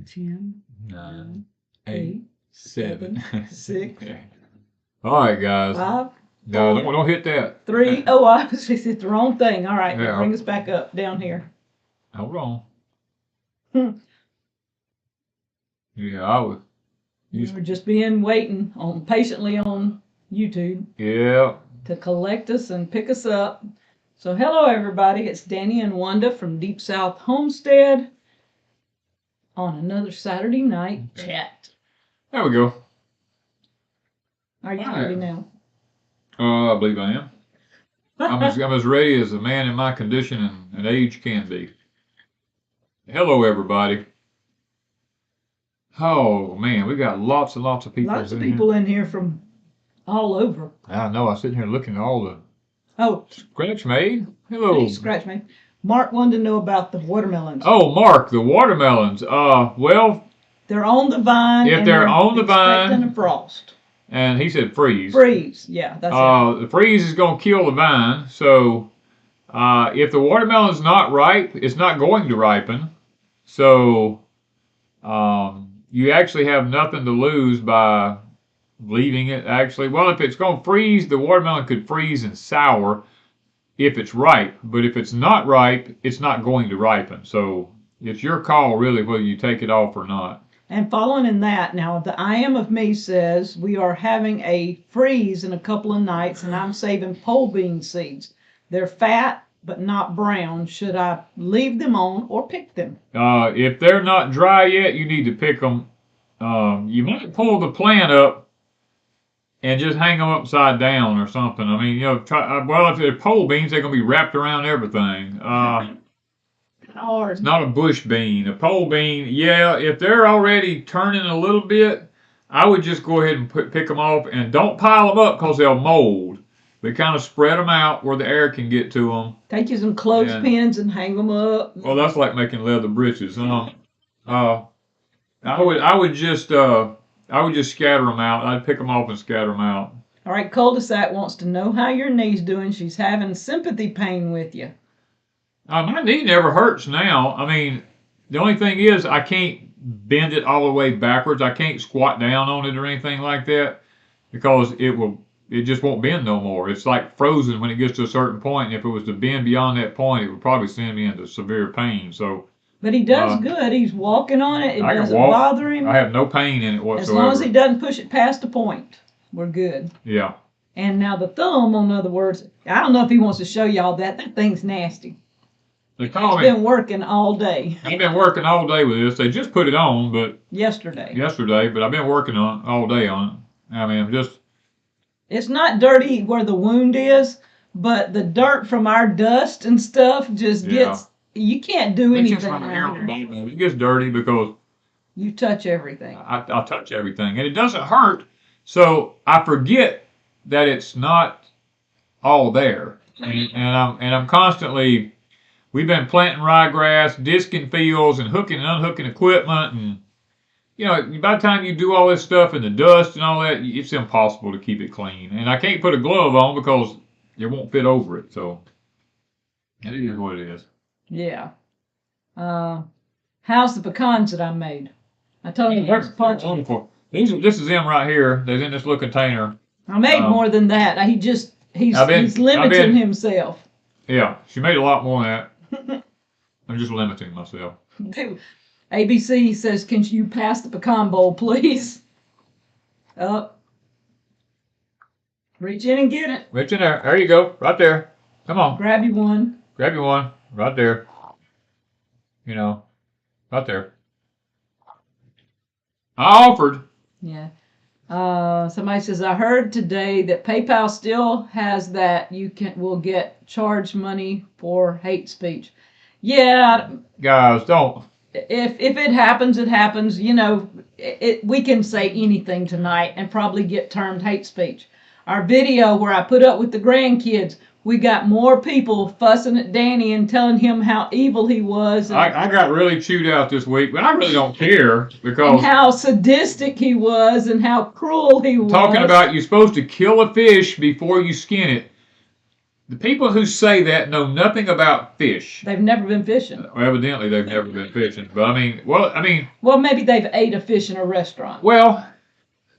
10, 9, 8, 8, 7, 6. All right, guys. 5. No, don't hit that. 3. Oh, I hit the wrong thing. All right, Yeah. bring us back up down here. Hold on. Yeah, I was. You were just waiting patiently on YouTube. Yeah. To collect us and pick us up. So hello everybody, it's Danny and Wanda from Deep South Homestead on another Saturday night chat. There we go. Are you ready now? I believe I am. I'm as ready as a man in my condition and age can be. Hello everybody. Oh man, we got lots and lots of people. Lots of people in here from all over. I know. I'm sitting here looking at all the. Oh, Scratch Maid. Hello. Hey, Scratch Maid. Mark wanted to know about the watermelons. Oh, Mark, the watermelons. Well, they're on the vine. If they're on the vine, expecting a frost. And he said freeze. Freeze, yeah, that's it. The freeze is going to kill the vine. So, if the watermelon's not ripe, it's not going to ripen. So, you actually have nothing to lose by leaving it. Actually, well, if it's going to freeze, the watermelon could freeze and sour if it's ripe. But if it's not ripe, it's not going to ripen. So it's your call, really, whether you take it off or not. And following in that, now the I Am of Me says we are having a freeze in a couple of nights, and I'm saving pole bean seeds. They're fat but not brown. Should I leave them on or pick them? If they're not dry yet, you need to pick them. You might pull the plant up and just hang them upside down or something. I mean, well, if they're pole beans, they're going to be wrapped around everything. It's not a bush bean. A pole bean, yeah, if they're already turning a little bit, I would just go ahead and pick them off, and don't pile them up because they'll mold. But kind of spread them out where the air can get to them. Take you some clothespins and hang them up. Well, that's like making leather breeches. I would just scatter them out. I'd pick them off and scatter them out. All right, Cul-de-sac wants to know how your knee's doing. She's having sympathy pain with you. My knee never hurts now. I mean, the only thing is I can't bend it all the way backwards. I can't squat down on it or anything like that because it just won't bend no more. It's like frozen when it gets to a certain point. And if it was to bend beyond that point, it would probably send me into severe pain. So. But he does good. He's walking on it. It doesn't bother him. I have no pain in it whatsoever. As long as he doesn't push it past the point, we're good. Yeah. And now the thumb, in other words, I don't know if he wants to show y'all that. That thing's nasty. He's been working all day. I've been working all day with this. They just put it on, but yesterday, but I've been working on it all day on it. I mean, it's not dirty where the wound is, but the dirt from our dust and stuff just gets. You can't do anything around it. It gets dirty because you touch everything. I touch everything, and it doesn't hurt. So I forget that it's not all there, and I'm constantly. We've been planting rye grass, disking fields, and hooking and unhooking equipment, and by the time you do all this stuff in the dust and all that, it's impossible to keep it clean. And I can't put a glove on because it won't fit over it. So it is what it is. Yeah. How's the pecans that I made? I told you there's parts. Wonderful. This is them right here. They're in this little container. I made more than that. He's limiting himself. Yeah, she made a lot more than that. I'm just limiting myself. ABC says, can you pass the pecan bowl, please? Up. Reach in and get it. Reach in there. There you go. Right there. Come on. Grab you one. Grab you one. Right there. Right there. I offered. Yeah. Somebody says, I heard today that PayPal still has that you will get charged money for hate speech. Yeah. Guys, don't. If it happens, it happens. We can say anything tonight and probably get termed hate speech. Our video where I put up with the grandkids, we got more people fussing at Danny and telling him how evil he was. I got really chewed out this week, but I really don't care because... And how sadistic he was and how cruel he was. Talking about you're supposed to kill a fish before you skin it. The people who say that know nothing about fish. They've never been fishing. Well, evidently, they've never been fishing. But I mean. Well, maybe they've ate a fish in a restaurant. Well,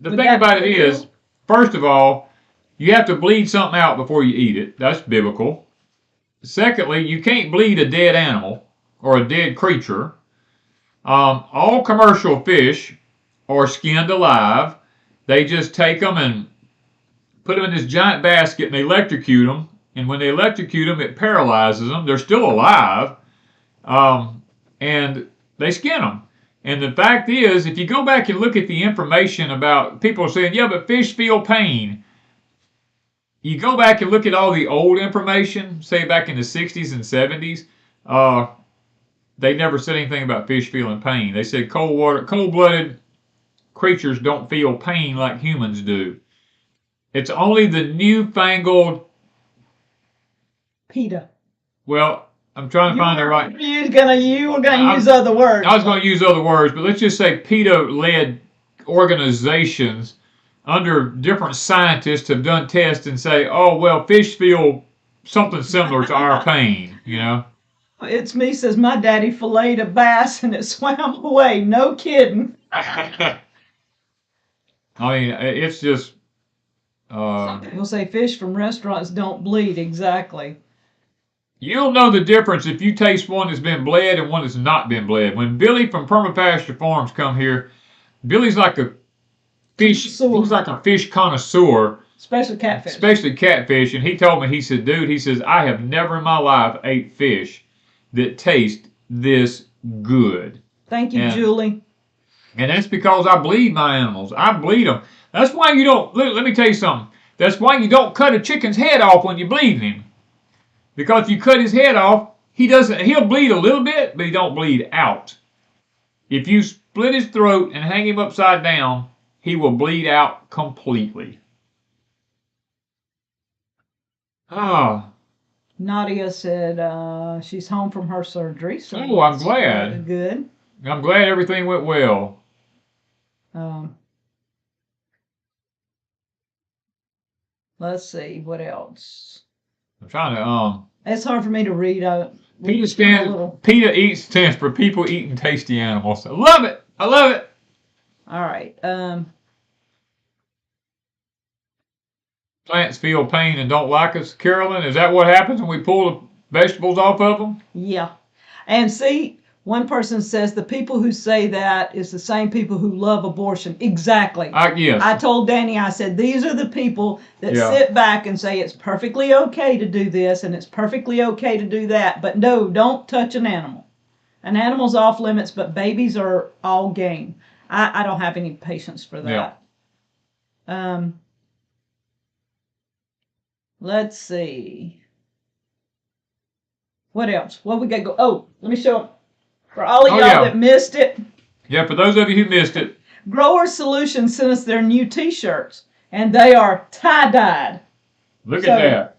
the thing about it is, first of all, you have to bleed something out before you eat it. That's biblical. Secondly, you can't bleed a dead animal or a dead creature. All commercial fish are skinned alive. They just take them and put them in this giant basket and they electrocute them. And when they electrocute them, it paralyzes them. They're still alive. And they skin them. And the fact is, if you go back and look at the information about people saying, yeah, but fish feel pain. You go back and look at all the old information, say back in the 60s and 70s, they never said anything about fish feeling pain. They said cold-blooded creatures don't feel pain like humans do. It's only the newfangled PETA. Well, I'm trying to find the right. You were gonna use other words. I was going to use other words, but let's just say PETA-led organizations under different scientists have done tests and say, oh, well, fish feel something similar to our pain, you know? It's me says my daddy filleted a bass and it swam away. No kidding. I mean, it's just. We'll say fish from restaurants don't bleed. Exactly. You'll know the difference if you taste one that's been bled and one that's not been bled. When Billy from Permapasture Farms come here, Billy's like a fish. He's like a fish connoisseur. Especially catfish. Especially catfish. And he told me, he said, dude, he says, I have never in my life ate fish that taste this good. Thank you, Julie. And that's because I bleed my animals. I bleed them. That's why you don't, let me tell you something. That's why you don't cut a chicken's head off when you're bleeding him. Because if you cut his head off, he'll bleed a little bit, but he don't bleed out. If you split his throat and hang him upside down, he will bleed out completely. Oh. Nadia said she's home from her surgery. So oh, I'm glad. Good. I'm glad everything went well. Let's see, what else? I'm trying to, It's hard for me to read. PETA stands for people eating tasty animals. I love it. I love it. All right. Plants feel pain and don't like us. Carolyn, is that what happens when we pull the vegetables off of them? Yeah. And see, one person says the people who say that is the same people who love abortion. Exactly. Yes. I told Danny, I said, these are the people that sit back and say it's perfectly okay to do this and it's perfectly okay to do that. But no, don't touch an animal. An animal's off limits, but babies are all game. I don't have any patience for that. Yeah. Let's see. What else? What we got to go? Oh, let me show them. For all of y'all that missed it. Yeah, for those of you who missed it. Grower Solutions sent us their new T-shirts, and they are tie-dyed. Look at that.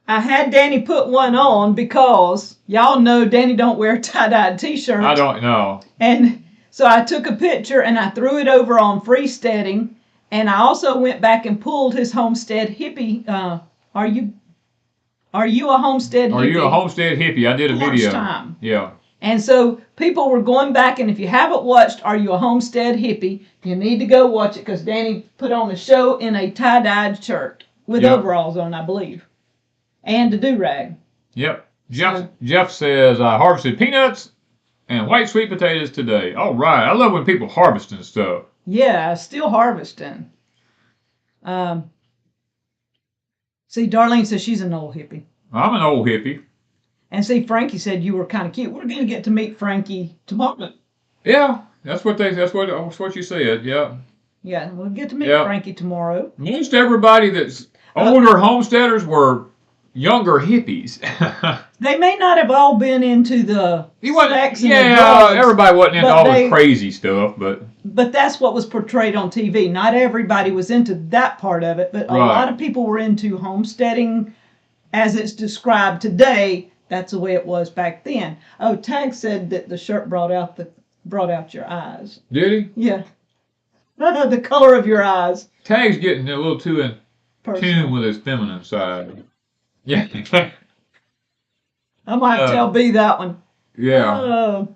I had Danny put one on because y'all know Danny don't wear tie-dyed T-shirts. I don't know. And so I took a picture and I threw it over on freesteading, and I also went back and pulled his Homestead hippie. Are you a Homestead hippie? Are you a Homestead hippie? I did a video. Time. Yeah. And so people were going back, and if you haven't watched Are You a Homestead Hippie, you need to go watch it because Danny put on a show in a tie-dyed shirt with overalls on, I believe, and a do-rag. Yep. Jeff says, I harvested peanuts and white sweet potatoes today. All right. I love when people harvesting stuff. Yeah, still harvesting. See, Darlene says she's an old hippie. I'm an old hippie. And see, Frankie said you were kind of cute. We're going to get to meet Frankie tomorrow. Yeah, that's what you said. Yeah. Yeah, we'll get to meet Frankie tomorrow. Most everybody that's older homesteaders were younger hippies. They may not have all been into the sex and the drugs, everybody wasn't into all the crazy stuff, but that's what was portrayed on TV. Not everybody was into that part of it, but a lot of people were into homesteading as it's described today. That's the way it was back then. Oh, Tag said that the shirt brought out your eyes. Did he? Yeah. The color of your eyes. Tag's getting a little too in tune with his feminine side. Yeah. I might tell B that one. Yeah.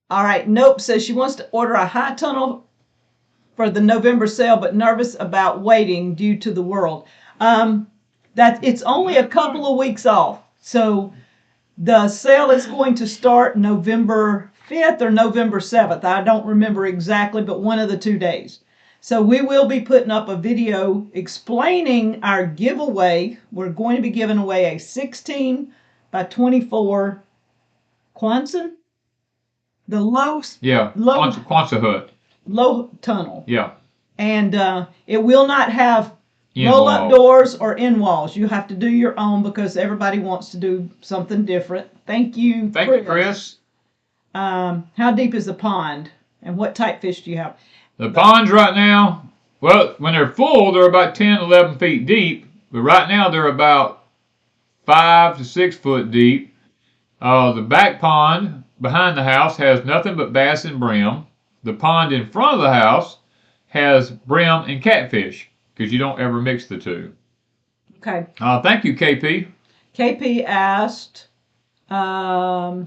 All right. Nope says she wants to order a high tunnel for the November sale, but nervous about waiting due to the world. That it's only a couple of weeks off. So the sale is going to start November 5th or November 7th. I don't remember exactly, but one of the 2 days. So we will be putting up a video explaining our giveaway. We're going to be giving away a 16 by 24 Quonset, the low Quonset hut. Low tunnel. Yeah. And it will not have In roll-up wall. doors or in walls. You have to do your own because everybody wants to do something different. Thank you, Thank you, Chris. How deep is the pond? And what type fish do you have? The ponds right now, well, when they're full, they're about 10, 11 feet deep. But right now, they're about 5 to 6 foot deep. The back pond behind the house has nothing but bass and brim. The pond in front of the house has brim and catfish because you don't ever mix the two. Okay. Thank you, KP. KP asked, I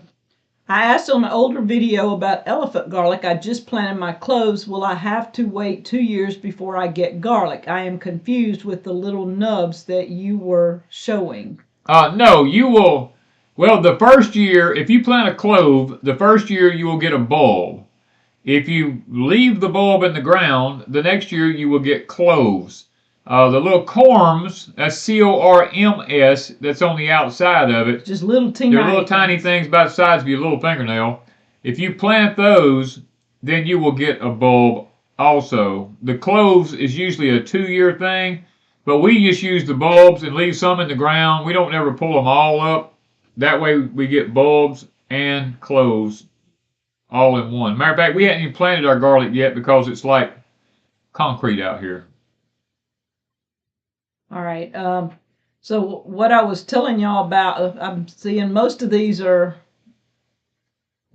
asked on an older video about elephant garlic. I just planted my cloves. Will I have to wait 2 years before I get garlic? I am confused with the little nubs that you were showing. No, you will. Well, the first year, if you plant a clove, the first year you will get a bulb. If you leave the bulb in the ground, the next year you will get cloves. The little corms, that's C-O-R-M-S, that's on the outside of it. Just little teeny. They're little tiny things about the size of your little fingernail. If you plant those, then you will get a bulb also. The cloves is usually a 2-year thing, but we just use the bulbs and leave some in the ground. We don't ever pull them all up. That way we get bulbs and cloves all in one. Matter of fact, we hadn't even planted our garlic yet because it's like concrete out here. All right. So what I was telling y'all about, I'm seeing most of these are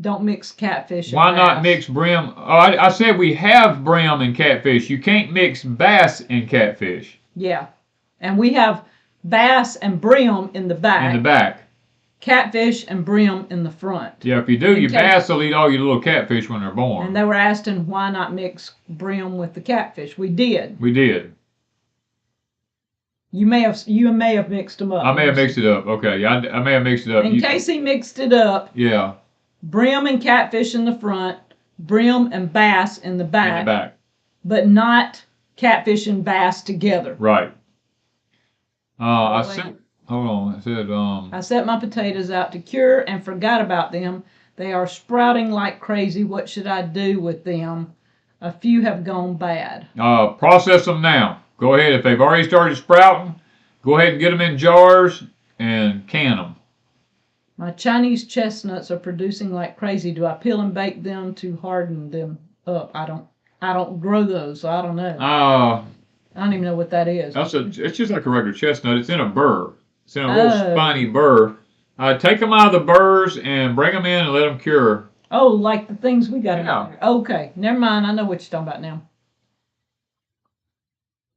don't mix catfish and Why bass. not mix brim? Oh, I said we have brim and catfish. You can't mix bass and catfish. Yeah. And we have bass and brim in the back. In the back. Catfish and brim in the front. Yeah, if you do your bass, they'll eat all your little catfish when they're born. And they were asking why not mix brim with the catfish. We did. We did. You may have mixed them up. I may have mixed it up. Okay, yeah, I may have mixed it up. In case he mixed it up. Yeah. Brim and catfish in the front, brim and bass in the back. In the back. But not catfish and bass together. Right. Hold on. I said I set my potatoes out to cure and forgot about them. They are sprouting like crazy. What should I do with them? A few have gone bad. Process them now. Go ahead. If they've already started sprouting, go ahead and get them in jars and can them. My Chinese chestnuts are producing like crazy. Do I peel and bake them to harden them up? I don't grow those, so I don't know. I don't even know what that is. It's just like a regular chestnut. It's in a burr. It's in a little spiny burr. Take them out of the burrs and bring them in and let them cure. Oh, like the things we got in Yeah. there. Okay, never mind. I know what you're talking about now.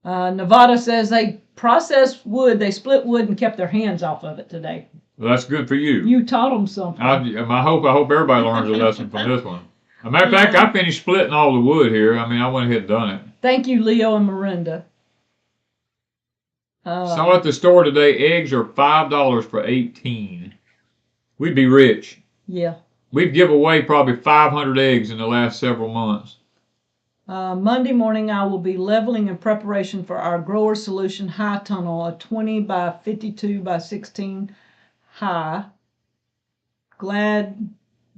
Nevada says they processed wood, they split wood and kept their hands off of it today. Well, that's good for you. You taught them something. I hope everybody learns a lesson from this one. As a matter of fact, I finished splitting all the wood here. I mean, I went ahead and done it. Thank you, Leo and Miranda. Saw at the store today, eggs are $5 for 18. We'd be rich. Yeah. We'd give away probably 500 eggs in the last several months. Monday morning, I will be leveling in preparation for our Grower Solution high tunnel, a 20 by 52 by 16 high. Glad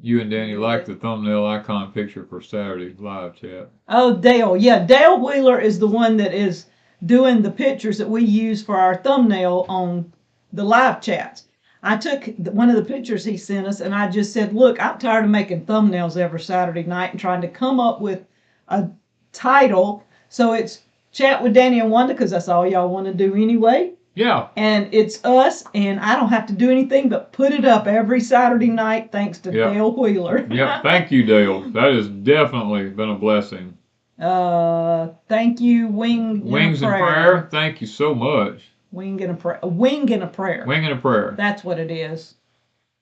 You and Danny like the thumbnail icon picture for Saturday's live chat. Oh, Dale. Yeah, Dale Wheeler is the one that is doing the pictures that we use for our thumbnail on the live chats. I took one of the pictures he sent us and I just said, look, I'm tired of making thumbnails every Saturday night and trying to come up with a title. So it's Chat with Danny and Wanda because that's all y'all want to do anyway. Yeah. And it's us, and I don't have to do anything but put it up every Saturday night thanks to Dale Wheeler. Yep. Thank you, Dale. That has definitely been a blessing. Thank you, Wings and Prayer. Thank you so much. Wing and a prayer. A wing and a prayer. Wing and a prayer. That's what it is.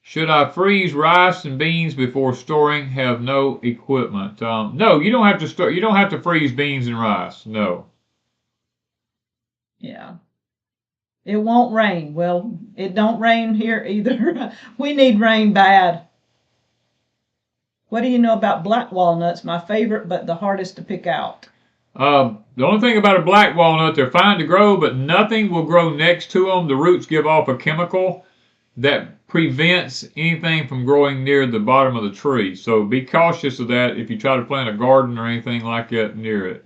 Should I freeze rice and beans before storing? Have no equipment. No, you don't have to store. You don't have to freeze beans and rice. No. Yeah. It won't rain. Well, it don't rain here either. We need rain bad. What do you know about black walnuts? My favorite, but the hardest to pick out. The only thing about a black walnut, they're fine to grow, but nothing will grow next to them. The roots give off a chemical that prevents anything from growing near the bottom of the tree. So be cautious of that if you try to plant a garden or anything like that near it.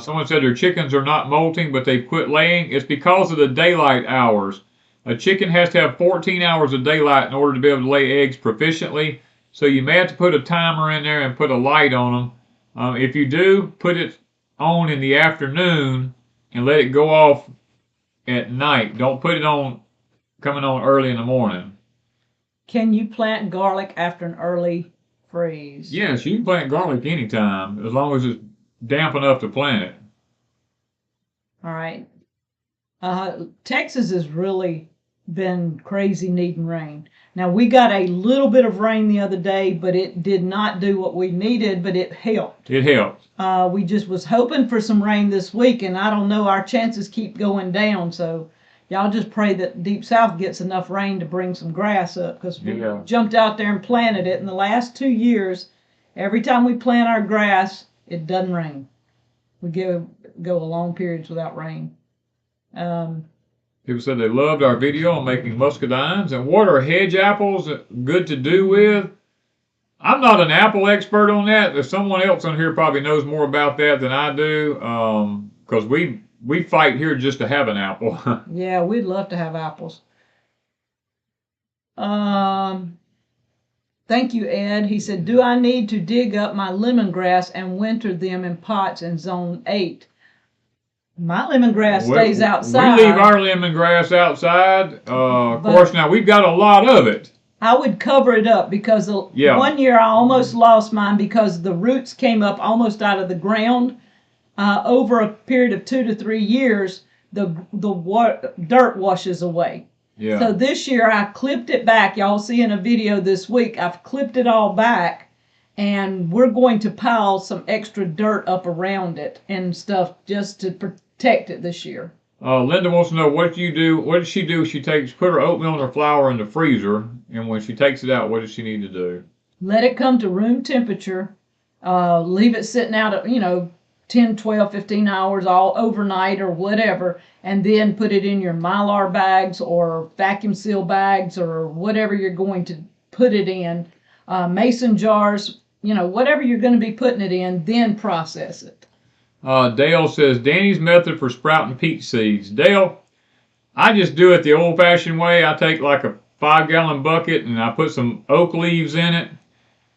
Someone said their chickens are not molting, but they've quit laying. It's because of the daylight hours. A chicken has to have 14 hours of daylight in order to be able to lay eggs proficiently. So you may have to put a timer in there and put a light on them. If you do, put it on in the afternoon and let it go off at night. Don't put it on coming on early in the morning. Can you plant garlic after an early freeze? Yes, you can plant garlic anytime as long as it's damp enough to plant it. All right. Texas has really been crazy needing rain. Now, we got a little bit of rain the other day, but it did not do what we needed, but it helped. It helped. We just was hoping for some rain this week, and I don't know, our chances keep going down, so y'all just pray that Deep South gets enough rain to bring some grass up, because we jumped out there and planted it. In the last 2 years, every time we plant our grass, it doesn't rain. We go long periods without rain. People said they loved our video on making muscadines. And what are hedge apples good to do with? I'm not an apple expert on that. There's someone else on here probably knows more about that than I do. Because we fight here just to have an apple. Yeah, we'd love to have apples. Thank you, Ed. He said, do I need to dig up my lemongrass and winter them in pots in zone 8? My lemongrass stays outside. We leave our lemongrass outside. Of course, now we've got a lot of it. I would cover it up because 1 year I almost lost mine because the roots came up almost out of the ground. Over a period of 2 to 3 years, the dirt washes away. Yeah. So this year I clipped it back. Y'all see in a video this week, I've clipped it all back. And we're going to pile some extra dirt up around it and stuff just to protect it this year. Linda wants to know what you do. What does she do? She put her oatmeal and her flour in the freezer, and when she takes it out, what does she need to do? Let it come to room temperature. Leave it sitting out at 10, 12, 15 hours all overnight or whatever, and then put it in your Mylar bags or vacuum seal bags or whatever you're going to put it in. Mason jars. Whatever you're going to be putting it in, then process it. Dale says, Danny's method for sprouting peach seeds. Dale, I just do it the old-fashioned way. I take like a 5-gallon bucket and I put some oak leaves in it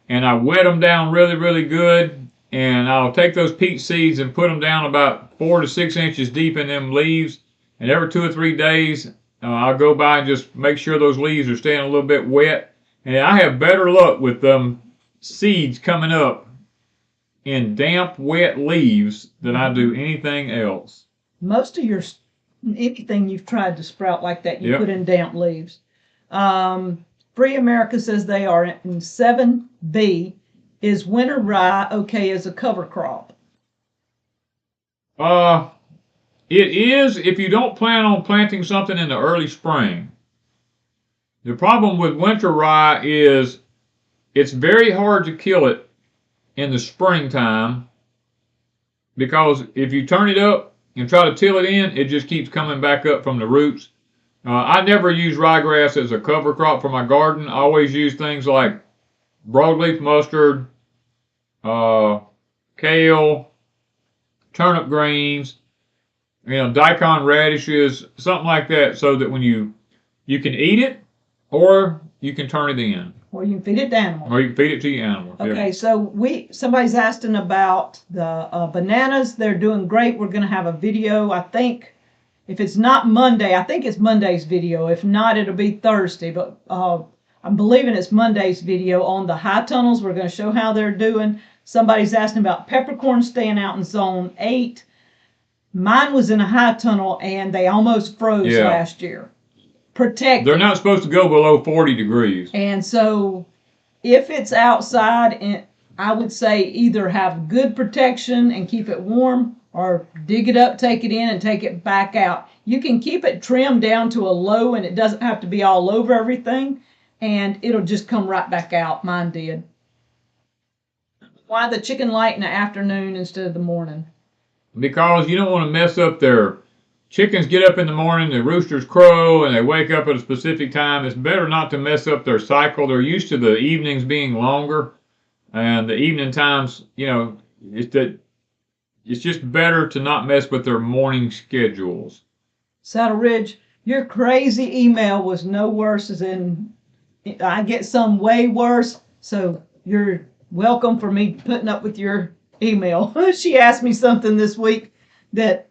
and I wet them down really, really good. And I'll take those peach seeds and put them down about 4 to 6 inches deep in them leaves. And every 2 or 3 days, I'll go by and just make sure those leaves are staying a little bit wet. And I have better luck with them seeds coming up in damp, wet leaves than I do anything else. Most of anything you've tried to sprout like that, you put in damp leaves. Free America says they are in 7B. Is winter rye okay as a cover crop? It is if you don't plan on planting something in the early spring. The problem with winter rye is it's very hard to kill it in the springtime because if you turn it up and try to till it in, it just keeps coming back up from the roots. I never use ryegrass as a cover crop for my garden. I always use things like broadleaf mustard, kale, turnip greens, daikon radishes, something like that, so that when you can eat it or you can turn it in. Or you can feed it to animals. Or you can feed it to your animals. Okay, so somebody's asking about the bananas. They're doing great. We're going to have a video, I think. If it's not Monday, I think it's Monday's video. If not, it'll be Thursday. But I'm believing it's Monday's video on the high tunnels. We're going to show how they're doing. Somebody's asking about peppercorn staying out in zone 8. Mine was in a high tunnel and they almost froze Yeah. last year. Protected. They're not supposed to go below 40 degrees. And so if it's outside, and I would say either have good protection and keep it warm, or dig it up, take it in, and take it back out. You can keep it trimmed down to a low, and it doesn't have to be all over everything, and it'll just come right back out. Mine did. Why the chicken light in the afternoon instead of the morning? Because you don't want to mess up their chickens. Get up in the morning, the roosters crow, and they wake up at a specific time. It's better not to mess up their cycle. They're used to the evenings being longer, and the evening times, it's just better to not mess with their morning schedules. Saddle Ridge, your crazy email was no worse than I get some way worse, so you're welcome for me putting up with your email. She asked me something this week that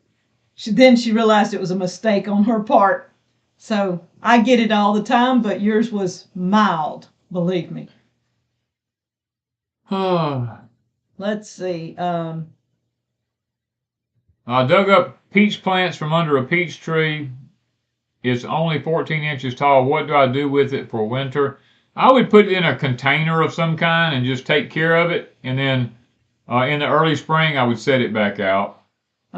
she realized it was a mistake on her part. So I get it all the time, but yours was mild, believe me. Let's see. I dug up peach plants from under a peach tree. It's only 14 inches tall. What do I do with it for winter? I would put it in a container of some kind and just take care of it. And then in the early spring, I would set it back out.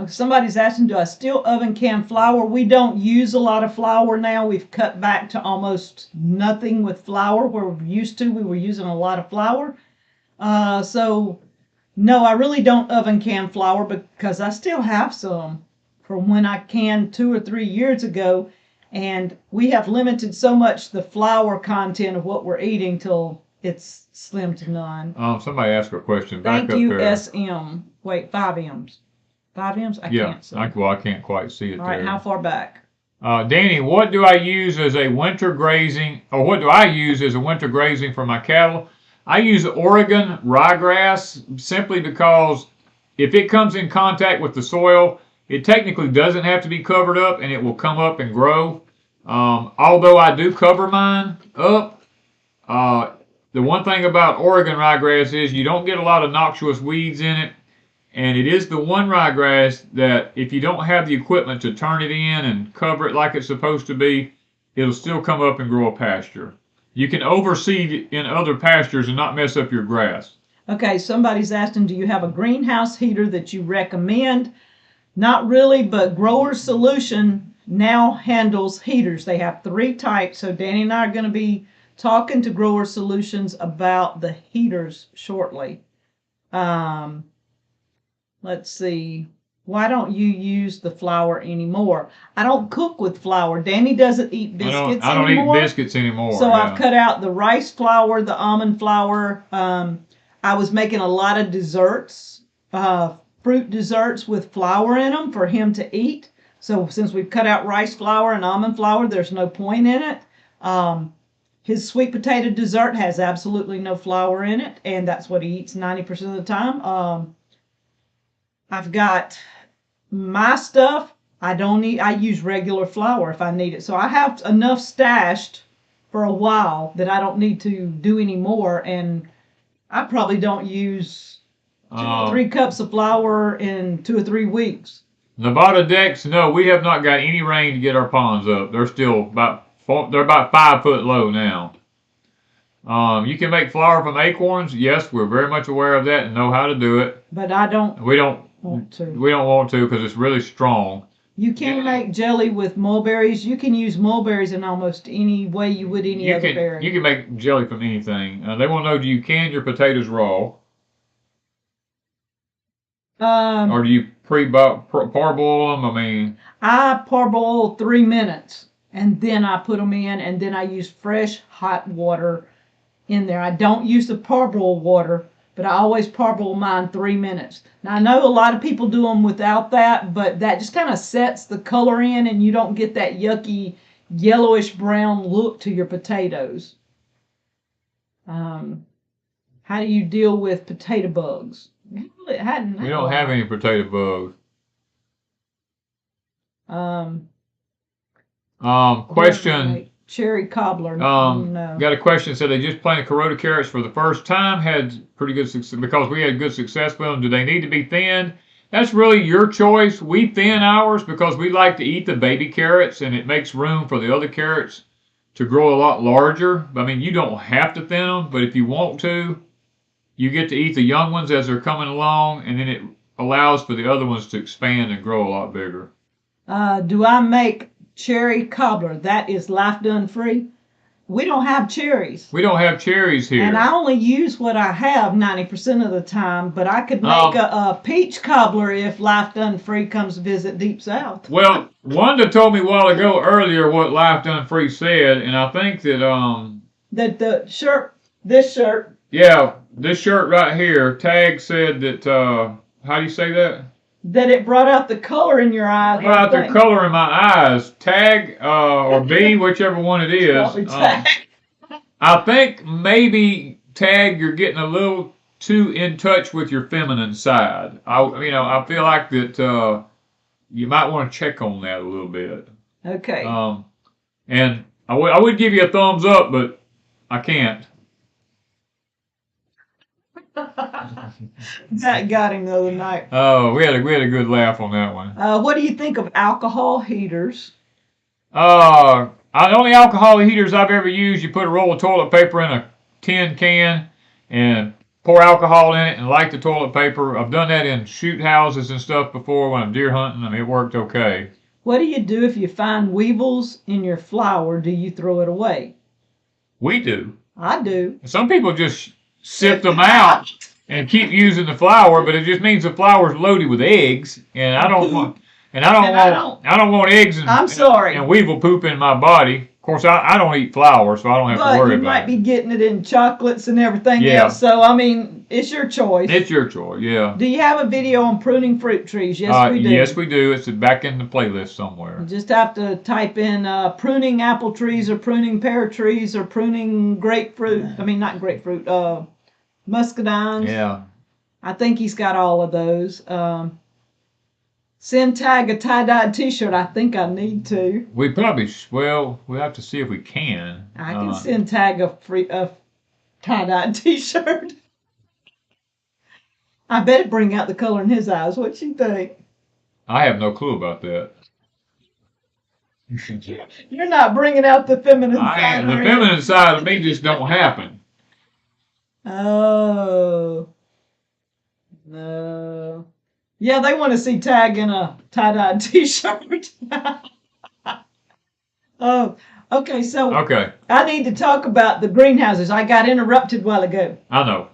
Somebody's asking, do I still oven can flour? We don't use a lot of flour now. We've cut back to almost nothing with flour, where we were using a lot of flour. So no, I really don't oven can flour because I still have some from when I canned 2 or 3 years ago, and we have limited so much the flour content of what we're eating till it's slim to none. Somebody asked a question. Thank you, SM. Wait, 5 M's. 5 M's? I can't see. I can't quite see it. All right, there. how far back? Danny, what do I use as a winter grazing, or what do I use as a winter grazing for my cattle? I use Oregon Rye Grass simply because if it comes in contact with the soil, it technically doesn't have to be covered up and it will come up and grow. Although I do cover mine up, the one thing about Oregon ryegrass is you don't get a lot of noxious weeds in it, and it is the one ryegrass that if you don't have the equipment to turn it in and cover it like it's supposed to be, it'll still come up and grow a pasture. You can overseed in other pastures and not mess up your grass. Okay, somebody's asking, do you have a greenhouse heater that you recommend? Not really, but Grower Solution now handles heaters. They have 3 types, so Danny and I are going to be talking to Grower Solutions about the heaters shortly. Let's see. Why don't you use the flour anymore? I don't cook with flour. Danny doesn't eat biscuits I don't anymore. eat biscuits anymore. So I've cut out the rice flour, the almond flour. I was making a lot of desserts, fruit desserts with flour in them for him to eat. So since we've cut out rice flour and almond flour, there's no point in it. His sweet potato dessert has absolutely no flour in it, and that's what he eats 90% of the time. I've got my stuff. I use regular flour if I need it. So I have enough stashed for a while that I don't need to do any more, and I probably don't use 2 or 3 cups of flour in 2 or 3 weeks. Nevada decks, no, we have not got any rain to get our ponds up. They're still they're about 5 foot low now. You can make flour from acorns. Yes, we're very much aware of that and know how to do it. But we don't want to. We don't want to because it's really strong. You can make jelly with mulberries. You can use mulberries in almost any way you would any other berry. You can make jelly from anything. They want to know, do you can your potatoes raw? Or do you parboil them? I mean, I parboil 3 minutes, and then I put them in, and then I use fresh hot water in there. I don't use the parboil water, but I always parboil mine 3 minutes. Now, I know a lot of people do them without that, but that just kind of sets the color in, and you don't get that yucky yellowish brown look to your potatoes. How do you deal with potato bugs? We don't have any potato bugs. Question. Cherry cobbler. No. Got a question. Said they just planted Carota carrots for the first time. Had pretty good success because we had good success with them. Do they need to be thinned? that's really your choice. We thin ours because we like to eat the baby carrots, and it makes room for the other carrots to grow a lot larger. I mean, you don't have to thin them, but if you want to, you get to eat the young ones as they're coming along, and then it allows for the other ones to expand and grow a lot bigger. Do I make cherry cobbler? That is life done free. We don't have cherries. We don't have cherries here. And I only use what I have 90% of the time, but I could make a peach cobbler if Life Done Free comes to visit Deep South. Well, Wanda told me a while ago earlier what Life Done Free said, and I think that that this shirt. Yeah, this shirt right here, Tag said that how do you say that? That it brought out the color in your eyes. Brought out the color in my eyes. Tag or B, whichever one it is. I think maybe Tag, you're getting a little too in touch with your feminine side. I feel like that you might want to check on that a little bit. Okay. And I would give you a thumbs up, but I can't. That got him the other night. Oh, we had a good laugh on that one. What do you think of alcohol heaters? The only alcohol heaters I've ever used, you put a roll of toilet paper in a tin can and pour alcohol in it and light the toilet paper. I've done that in shoot houses and stuff before when I'm deer hunting. I mean, it worked okay. What do you do if you find weevils in your flour? Do you throw it away? We do. I do. Some people just sift them out and keep using the flour, but it just means the flour's loaded with eggs, and I don't want eggs and weevil poop in my body. Of course, I don't eat flour, so I don't have to worry about it. But you might be getting it in chocolates and everything else. So I mean, it's your choice. It's your choice, yeah. Do you have a video on pruning fruit trees? Yes, we do. Yes, we do. It's back in the playlist somewhere. You just have to type in pruning apple trees or pruning pear trees or pruning grapefruit. I mean, not grapefruit. Muscadines. Yeah. I think he's got all of those. Send Tag a tie-dyed t-shirt. I think I need to. We probably, we'll have to see if we can. I can send Tag a tie-dyed t-shirt. I bet it bring out the color in his eyes. What you think? I have no clue about that. You're not bringing out the feminine side. The feminine side of me just don't happen. Oh. No. Yeah, they want to see Tag in a tie-dyed t-shirt. Oh, okay, so I need to talk about the greenhouses. I got interrupted a while ago. I know.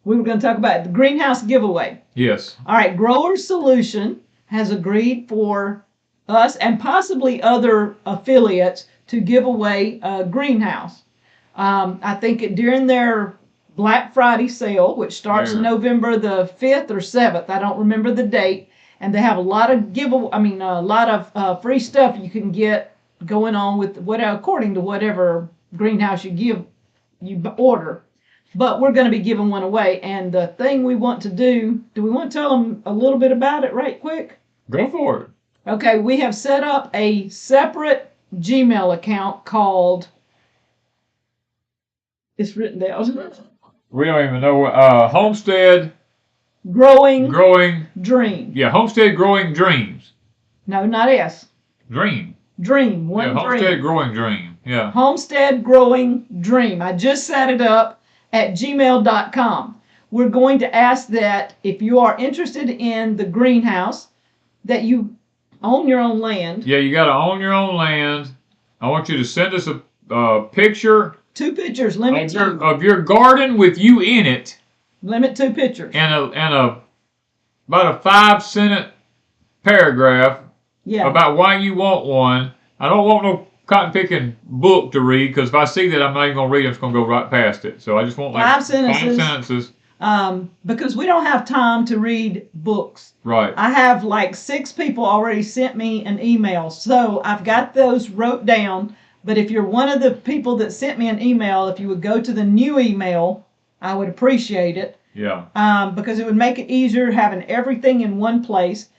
We were going to talk about the greenhouse giveaway. Yes. All right, Grower Solution has agreed for us and possibly other affiliates to give away a greenhouse. I think during their Black Friday sale, which starts November the 5th or 7th. I don't remember the date. And they have a lot of a lot of free stuff you can get going on with according to whatever greenhouse you order. But we're going to be giving one away. And the thing we want to do we want to tell them a little bit about it right quick? Go for it. Okay, we have set up a separate Gmail account called, it's written down. We don't even know Homestead Growing Dream. Yeah, Homestead Growing Dreams. No, not S. Dream. Dream. Homestead Growing Dream. Yeah. Homestead Growing Dream. I just set it up at gmail.com. We're going to ask that if you are interested in the greenhouse, that you own your own land. Yeah, you got to own your own land. I want you to send us a picture. 2 pictures, limit 2. Of your garden with you in it. Limit 2 pictures. And about a 5-sentence paragraph about why you want one. I don't want no cotton picking book to read, because if I see that, I'm not even going to read it. I'm just going to go right past it. So I just want 5 sentences. 5 sentences. Because we don't have time to read books. Right. I have like 6 people already sent me an email. So I've got those wrote down. But if you're one of the people that sent me an email, if you would go to the new email, I would appreciate it. Yeah. Because it would make it easier having everything in one place.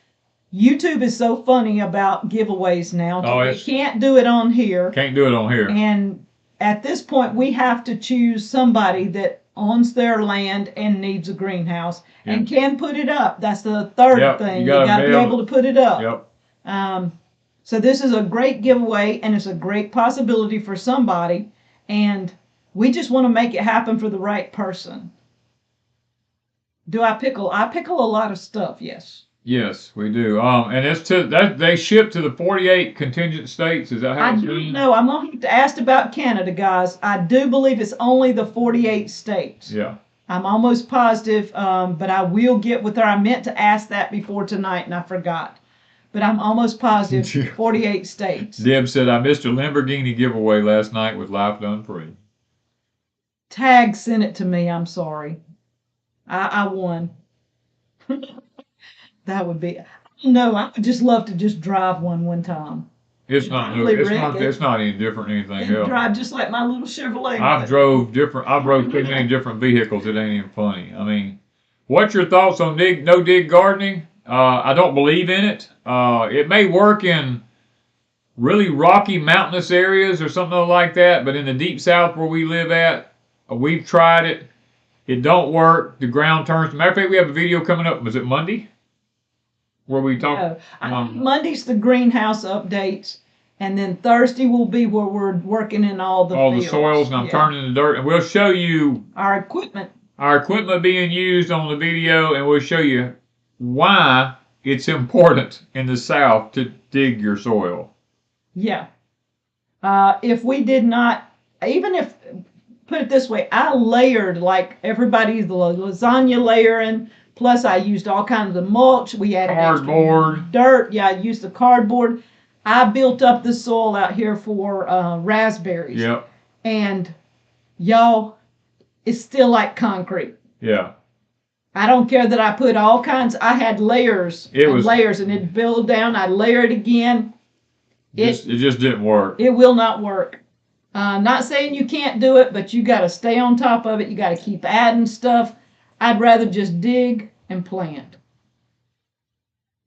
YouTube is so funny about giveaways now. You can't do it on here. Can't do it on here. And at this point, we have to choose somebody that owns their land and needs a greenhouse Yeah. and can put it up. That's the third Yep, thing. you You gotta gotta be able to put it up. Yep. So this is a great giveaway, and it's a great possibility for somebody, and we just want to make it happen for the right person. Do I pickle? I pickle a lot of stuff, yes. Yes, we do. And it's that they ship to the 48 contingent states. Is that how I it's don't been? know. I'm going to have to ask about Canada, guys. I do believe it's only the 48 states. Yeah. I'm almost positive, but I will get with her. I meant to ask that before tonight, and I forgot. But I'm almost positive 48 states. Deb said, I missed a Lamborghini giveaway last night with Life Done Free. Tag sent it to me. I'm sorry. I won. That would be. No, I would just love to just drive one time. It's not. It's not any different than anything else. Drive just like my little Chevrolet. I've drove too many different vehicles. It ain't even funny. I mean, what's your thoughts on no dig gardening? I don't believe in it. It may work in really rocky mountainous areas or something like that, but in the deep south where we live at, we've tried it. It don't work. The ground turns. Matter of fact, we have a video coming up. Was it Monday? Where we talk? No. Monday's the greenhouse updates, and then Thursday will be where we're working in all the fields. The soils, and I'm turning the dirt, and we'll show you our equipment being used on the video, and we'll show you why it's important in the South to dig your soil. Yeah. If we did not, even if, put it this way, I layered like everybody's lasagna layering, plus I used all kinds of mulch. We had cardboard, dirt. Yeah, I used the cardboard. I built up the soil out here for raspberries. Yep. And y'all, it's still like concrete. Yeah. I don't care that I put all kinds. I had layers layers, and it built down. I layer it again. It just didn't work. It will not work. Not saying you can't do it, but you got to stay on top of it. You got to keep adding stuff. I'd rather just dig and plant.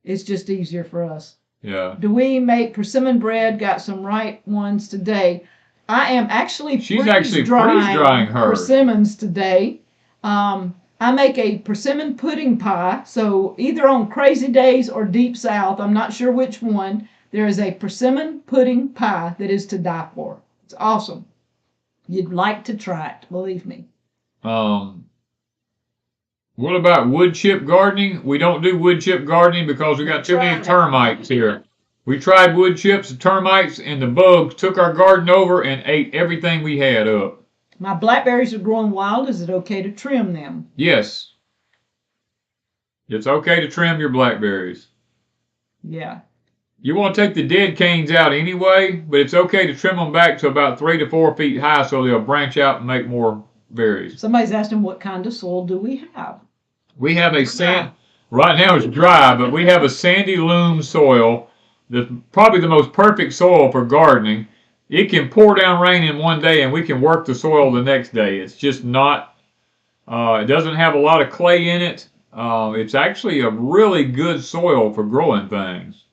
It's just easier for us. Yeah. Do we make persimmon bread? Got some right ones today. I am actually freeze-drying her persimmons today. I make a persimmon pudding pie. So either on Crazy Days or Deep South, I'm not sure which one, there is a persimmon pudding pie that is to die for. It's awesome. You'd like to try it, believe me. What about wood chip gardening? We don't do wood chip gardening because we got too many termites here. We tried wood chips, the termites, and the bugs took our garden over and ate everything we had up. My blackberries are growing wild. Is it okay to trim them? Yes. It's okay to trim your blackberries. Yeah. You want to take the dead canes out anyway, but it's okay to trim them back to about 3 to 4 feet high so they'll branch out and make more berries. Somebody's asking what kind of soil do we have? We have a sand. Right now it's dry, but we have a sandy loam soil. That's probably the most perfect soil for gardening. It can pour down rain in one day and we can work the soil the next day. It's just not, it doesn't have a lot of clay in it. It's actually a really good soil for growing things.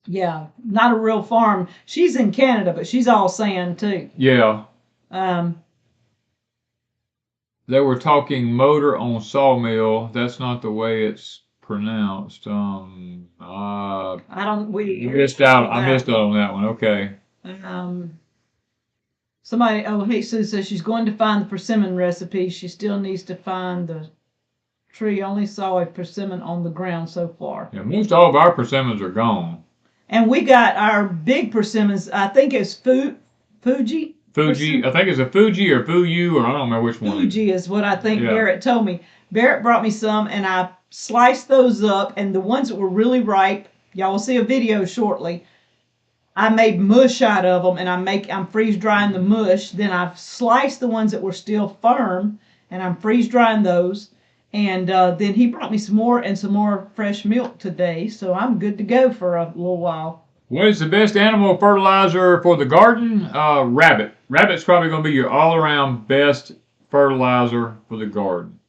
Yeah, not a real farm. She's in Canada, but she's all sand too. Yeah. They were talking motor on sawmill. That's not the way it's pronounced. I missed out on that one. Okay. Hey, Sue says she's going to find the persimmon recipe. She still needs to find the tree. Only saw a persimmon on the ground so far. Yeah, most all of our persimmons are gone. And we got our big persimmons. I think it's Fuji. I think it's a Fuji or Fuyu, or I don't know which one. Fuji is what I think Barrett told me. Barrett brought me some, and I sliced those up, and the ones that were really ripe, y'all will see a video shortly. I made mush out of them, and I'm freeze drying the mush. Then I've sliced the ones that were still firm, and I'm freeze drying those. And then he brought me some more fresh milk today, so I'm good to go for a little while. What is the best animal fertilizer for the garden? Rabbit. Rabbit's probably going to be your all-around best fertilizer for the garden.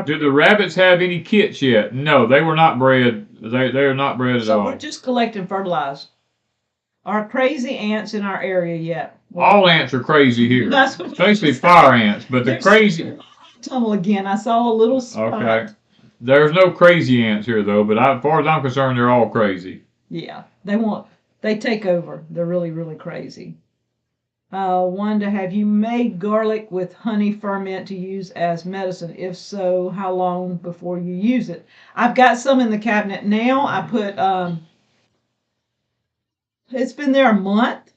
Do the rabbits have any kits yet? No, they were not bred. They are not bred at all. So we're just collecting fertilizer. Are crazy ants in our area yet? All ants are crazy here, That's what especially fire ants. But the There's crazy, tunnel again. I saw a little spot. okay, there's no crazy ants here though. But as far as I'm concerned, they're all crazy. Yeah, they take over. They're really, really crazy. Wanda, have you made garlic with honey ferment to use as medicine? If so, how long before you use it? I've got some in the cabinet now. I put, it's been there a month.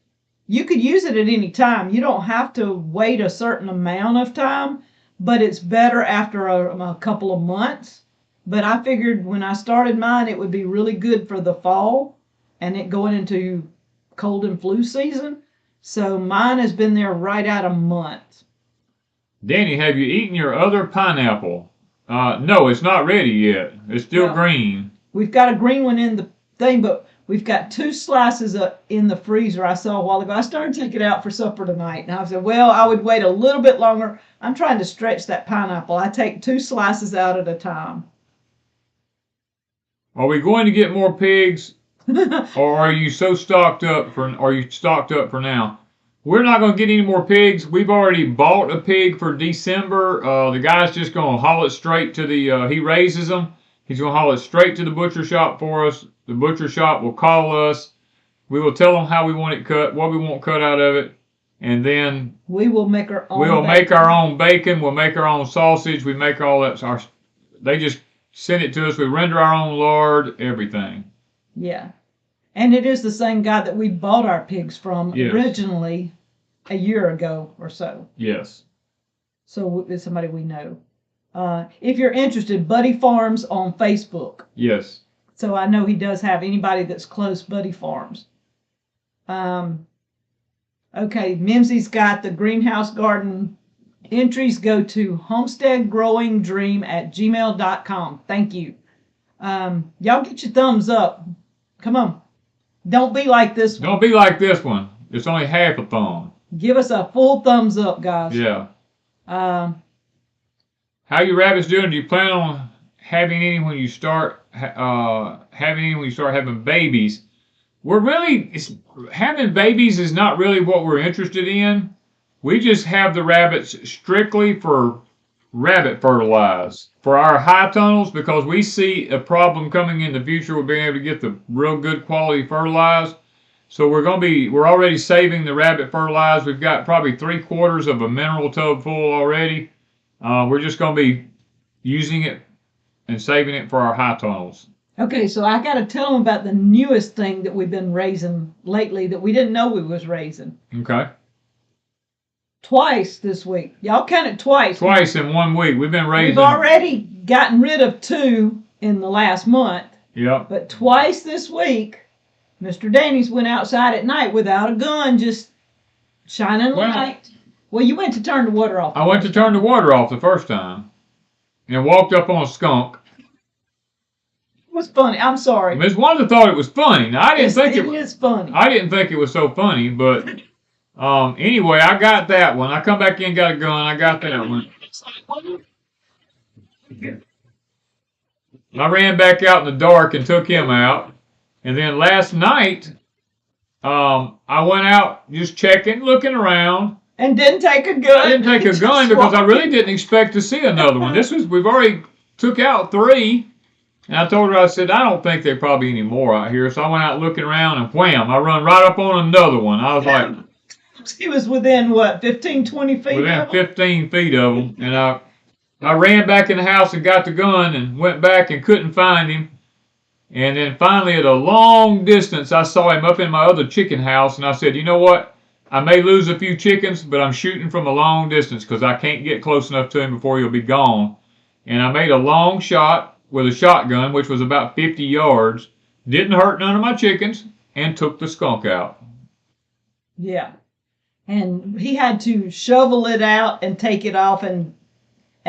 You could use it at any time. You don't have to wait a certain amount of time, but it's better after a couple of months. But I figured when I started mine, it would be really good for the fall and it going into cold and flu season. So mine has been there right at a month. Danny, have you eaten your other pineapple? No, it's not ready yet. It's still Well, green. We've got a green one in the thing, but we've got 2 slices in the freezer I saw a while ago. I started taking it out for supper tonight. And I said, well, I would wait a little bit longer. I'm trying to stretch that pineapple. I take 2 slices out at a time. Are we going to get more pigs? Or are you stocked up for now? We're not going to get any more pigs. We've already bought a pig for December. The guy's just going to haul it straight to the, he raises them. He's going to haul it straight to the butcher shop for us. The butcher shop will call us. We will tell them how we want it cut, what we want cut out of it. And then we will make our own We'll make our own bacon. We'll make our own sausage. We make all that. They just send it to us. We render our own lard, everything. Yeah. And it is the same guy that we bought our pigs from originally a year ago or so. Yes. So it's somebody we know. If you're interested, Buddy Farms on Facebook. Yes. So I know he does have anybody that's close, Buddy Farms. Okay, Mimsy's got the greenhouse garden entries. Go to homesteadgrowingdream@gmail.com. Thank you. Y'all get your thumbs up. Come on. Don't be like this one. Don't be like this one. It's only half a thumb. Give us a full thumbs up, guys. Yeah. How you rabbits doing? Do you plan on having any when you start having babies? Having babies is not really what we're interested in. We just have the rabbits strictly for rabbit fertilize for our high tunnels because we see a problem coming in the future with being able to get the real good quality fertilize. So we're already saving the rabbit fertilize. We've got probably 3/4 of a mineral tub full already. We're just going to be using it and saving it for our high tunnels. Okay, so I got to tell them about the newest thing that we've been raising lately that we didn't know we was raising. Okay. Twice this week. Y'all counted twice. Twice in 1 week. We've been raising. We've already gotten rid of 2 in the last month. Yep. But twice this week, Mr. Danny's went outside at night without a gun, just shining a light. Well, you went to turn the water off. I went to turn the water off the first time and walked up on a skunk. It was funny. I'm sorry. Miss Wanda thought it was funny. Now, I didn't think it is funny. I didn't think it was so funny, but anyway, I got that one. I come back in, got a gun. I got that one. I ran back out in the dark and took him out. And then last night, I went out just checking, looking around. And didn't take a gun. I didn't take a gun because I really didn't expect to see another one. We've already took out 3. And I told her, I said, I don't think there's probably any more out here. So I went out looking around and wham, I run right up on another one. I was like... He was within, what, 15, 20 feet within of him? 15 feet of him. And I ran back in the house and got the gun and went back and couldn't find him. And then finally at a long distance, I saw him up in my other chicken house. And I said, you know what? I may lose a few chickens, but I'm shooting from a long distance because I can't get close enough to him before he'll be gone. And I made a long shot with a shotgun, which was about 50 yards. Didn't hurt none of my chickens and took the skunk out. Yeah. And he had to shovel it out and take it off, and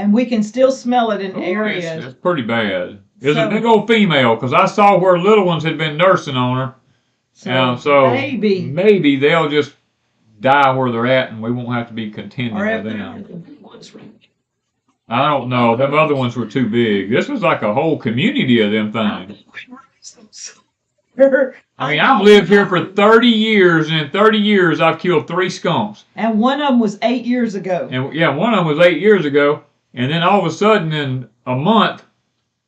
we can still smell it in areas. It's pretty bad. It's a big old female, because I saw where little ones had been nursing on her. So maybe they'll just die where they're at, and we won't have to be contending with them. I don't know. Them other ones were too big. This was like a whole community of them things. I mean, I've lived here for 30 years, and in 30 years, I've killed 3 skunks. And one of them was 8 years ago. And yeah, one of them was 8 years ago. And then all of a sudden, in a month,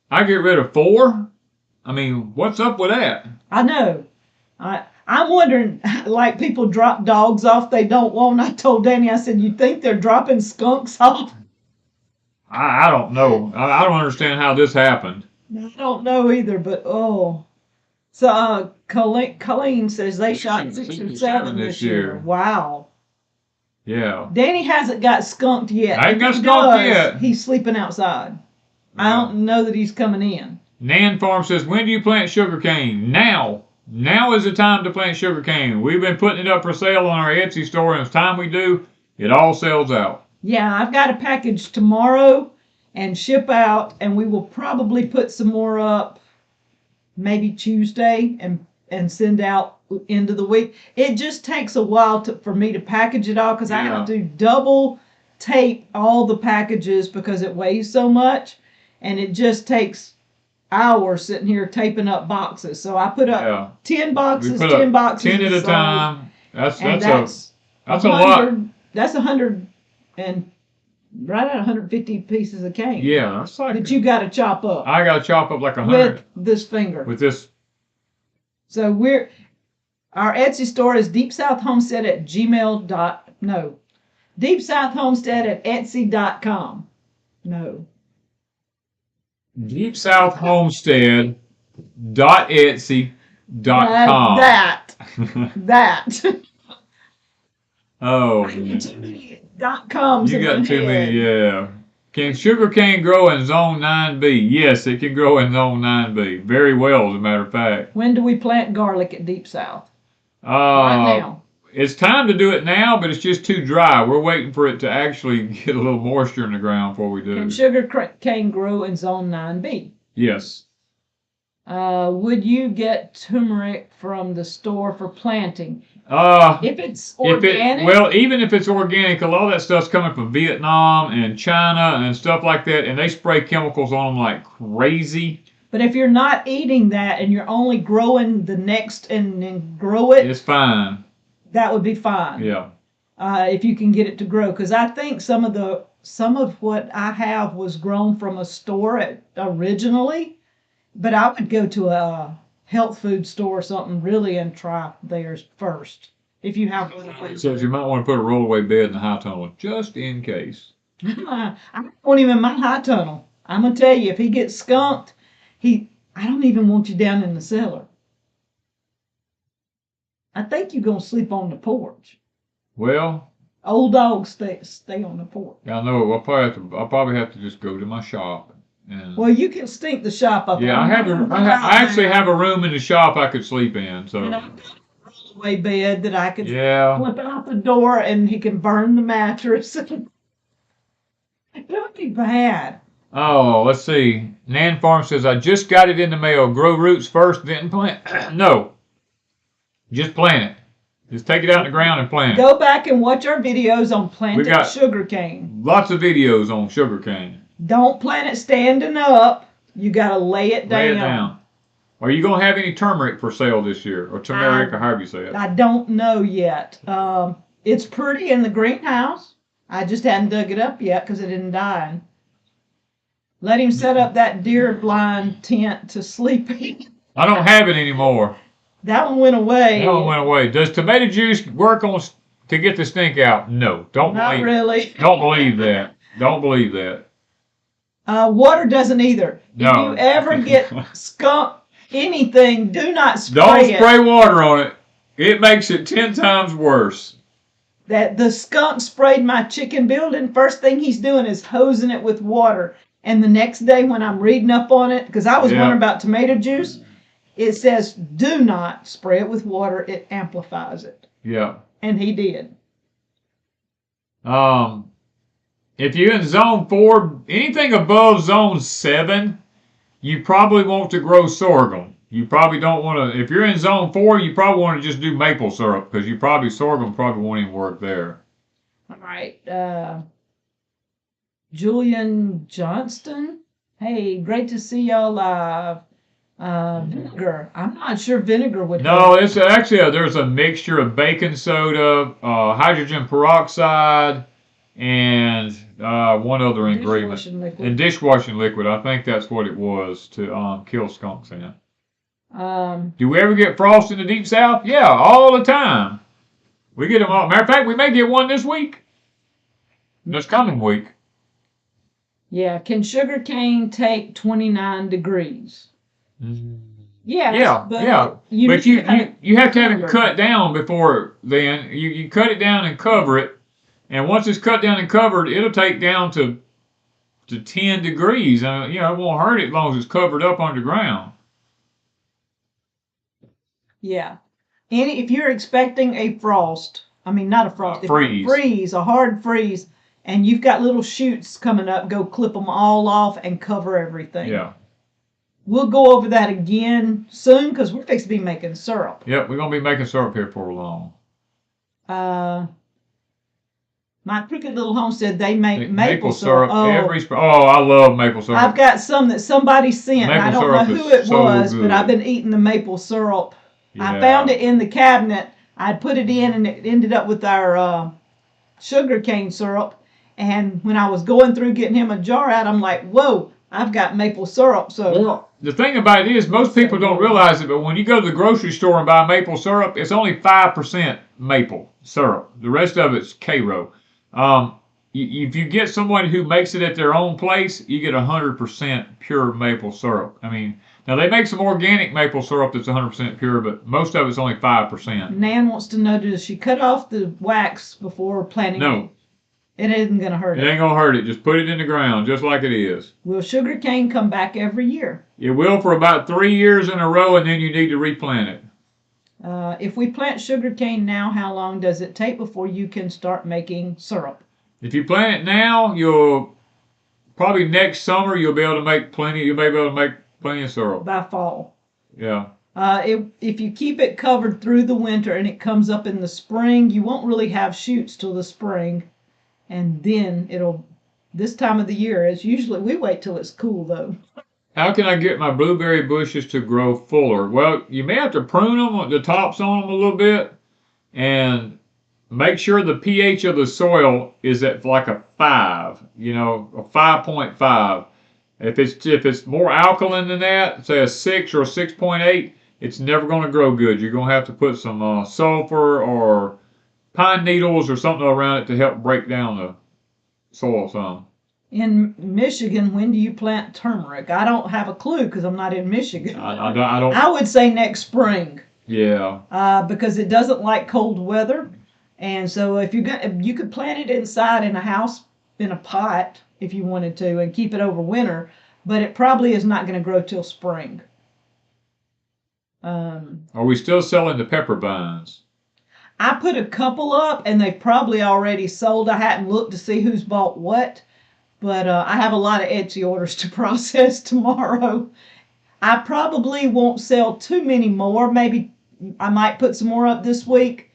I get rid of 4. I mean, what's up with that? I know. I'm wondering, like people drop dogs off they don't want. I told Danny, I said, you think they're dropping skunks off? I don't know. I don't understand how this happened. I don't know either, but oh. So Colleen says they shot 6 or 7 this year. Wow. Yeah. Danny hasn't got skunked yet. I ain't got If he skunked does, yet. He's sleeping outside. I don't know that he's coming in. Nan Farm says, when do you plant sugarcane? Now. Now is the time to plant sugarcane. We've been putting it up for sale on our Etsy store, and it's time we do, it all sells out. Yeah, I've got a package tomorrow and ship out, and we will probably put some more up maybe Tuesday and send out into the week. It just takes a while for me to package it all because I have to double tape all the packages because it weighs so much, and it just takes hours sitting here taping up boxes. So I put up 10 boxes, 10 boxes, 10 at a time. That's a 100, lot. That's 100 and right at 150 pieces of cane. Yeah, that's like that you got to chop up. I got to chop up like 100 with this finger. with this. So our Etsy store is deepsouthhomestead at deepsouthhomestead at etsy.com. No. deepsouthhomestead.etsy.com. That. Oh. .com. You got too many, yeah. Can sugarcane grow in Zone 9B? Yes, it can grow in Zone 9B. Very well, as a matter of fact. When do we plant garlic at Deep South? Right now. It's time to do it now, but it's just too dry. We're waiting for it to actually get a little moisture in the ground before we do. Can sugar cane grow in Zone 9B? Yes. Would you get turmeric from the store for planting? If it's organic? Even if it's organic, a lot of that stuff's coming from Vietnam and China and stuff like that, and they spray chemicals on them like crazy. But if you're not eating that and you're only growing the next and then grow it, it's fine. That would be fine. Yeah. If you can get it to grow, because I think some of what I have was grown from a store originally, but I would go to a health food store or something really and try theirs first. If you have one of those. So you might want to put a rollaway bed in the high tunnel just in case. I don't want him in my high tunnel. I'm gonna tell you, if he gets skunked, I don't even want you down in the cellar. I think you're gonna sleep on the porch. Well, old dogs stay on the porch. I know. I'll probably have to just go to my shop. And, well, you can stink the shop up. Yeah, I actually have a room in the shop I could sleep in. So. And I've got a rollaway bed that I could flip out the door and he can burn the mattress. It would be bad. Oh, let's see. Nan Farm says, I just got it in the mail. Grow roots first, then plant. No. Just plant it. Just take it out in the ground and plant it. Go back and watch our videos on planting sugarcane. Lots of videos on sugarcane. Don't plant it standing up. You got to lay it down. Lay it down. Are you going to have any turmeric for sale this year? Or turmeric, or however you say it? I don't know yet. It's pretty in the greenhouse. I just hadn't dug it up yet because it didn't die. Let him set up that deer blind tent to sleep in. I don't have it anymore. That one went away. That one went away. Does tomato juice work to get the stink out? No. Not really. Don't believe that. Don't believe that. Water doesn't either. No. If you ever get skunk anything, do not spray Don't spray water on it. It makes it 10 times worse. The skunk sprayed my chicken building. First thing he's doing is hosing it with water. And the next day when I'm reading up on it, because I was wondering about tomato juice, it says do not spray it with water. It amplifies it. Yeah. And he did. If you're in zone 4, anything above zone 7, you probably want to grow sorghum. You probably don't want to, if you're in zone 4, you probably want to just do maple syrup because sorghum probably won't even work there. All right. Julian Johnston. Hey, great to see y'all live. Vinegar. I'm not sure vinegar would No, help. it's actually there's a mixture of baking soda, hydrogen peroxide, and one other ingredient. Dishwashing liquid. And dishwashing liquid. I think that's what it was to kill skunks in it. Do we ever get frost in the deep south? Yeah, all the time. We get them all. Matter of fact, we may get one this week. This coming week. Yeah. Can sugar cane take 29 degrees? Yes, Yeah, but yeah. you But need to have you have to have it covered. cut down before then. You cut it down and cover it. And once it's cut down and covered, it'll take down to 10 degrees. You know, it won't hurt it as long as it's covered up underground. Yeah. If you're expecting a frost, I mean not a frost, Freeze. a hard freeze, and you've got little shoots coming up, go clip them all off and cover everything. Yeah. We'll go over that again soon because we're fixing to be making syrup. Yep, we're gonna be making syrup here for long. My Crooked Little Homestead, they make maple syrup syrup. every spring. Oh, I love maple syrup. I've got some that somebody sent. Maple I don't know syrup who is it so was, good. but I've been eating the maple syrup. I Yeah. found it in the cabinet. I'd put it in, and it ended up with our sugar cane syrup. And when I was going through getting him a jar out, I'm like, whoa, I've got maple syrup. So Well, the thing about it is, most people don't realize it, but when you go to the grocery store and buy maple syrup, it's only 5% maple syrup. The rest of it's Karo. If you get someone who makes it at their own place, you get 100% pure maple syrup. I mean, now they make some organic maple syrup that's 100% pure, but most of it's only 5%. Nan wants to know, does she cut off the wax before planting? No. It isn't going to hurt It it. ain't gonna hurt it. Just put it in the ground, just like it is. Will sugar cane come back every year? It will for about 3 years in a row, and then you need to replant it. If we plant sugar cane now, how long does it take before you can start making syrup? If you plant it now, you'll probably next summer you'll be able to make plenty. You may be able to make plenty of syrup. By fall. Yeah. If you keep it covered through the winter and it comes up in the spring, you won't really have shoots till the spring, and then this time of the year, it's usually, we wait till it's cool though. How can I get my blueberry bushes to grow fuller? Well, you may have to prune them, the tops on them a little bit, and make sure the pH of the soil is at like a 5, you know, a 5.5. If it's more alkaline than that, say a 6 or a 6.8, it's never going to grow good. You're going to have to put some sulfur or pine needles or something around it to help break down the soil some. In Michigan, when do you plant turmeric? I don't have a clue because I'm not in Michigan. I don't. I would say next spring. Yeah. Because it doesn't like cold weather, and so if you could plant it inside in a house in a pot if you wanted to and keep it over winter, but it probably is not going to grow till spring. Are we still selling the pepper buns? I put a couple up, and they've probably already sold. I hadn't looked to see who's bought what, but I have a lot of Etsy orders to process tomorrow. I probably won't sell too many more. Maybe I might put some more up this week,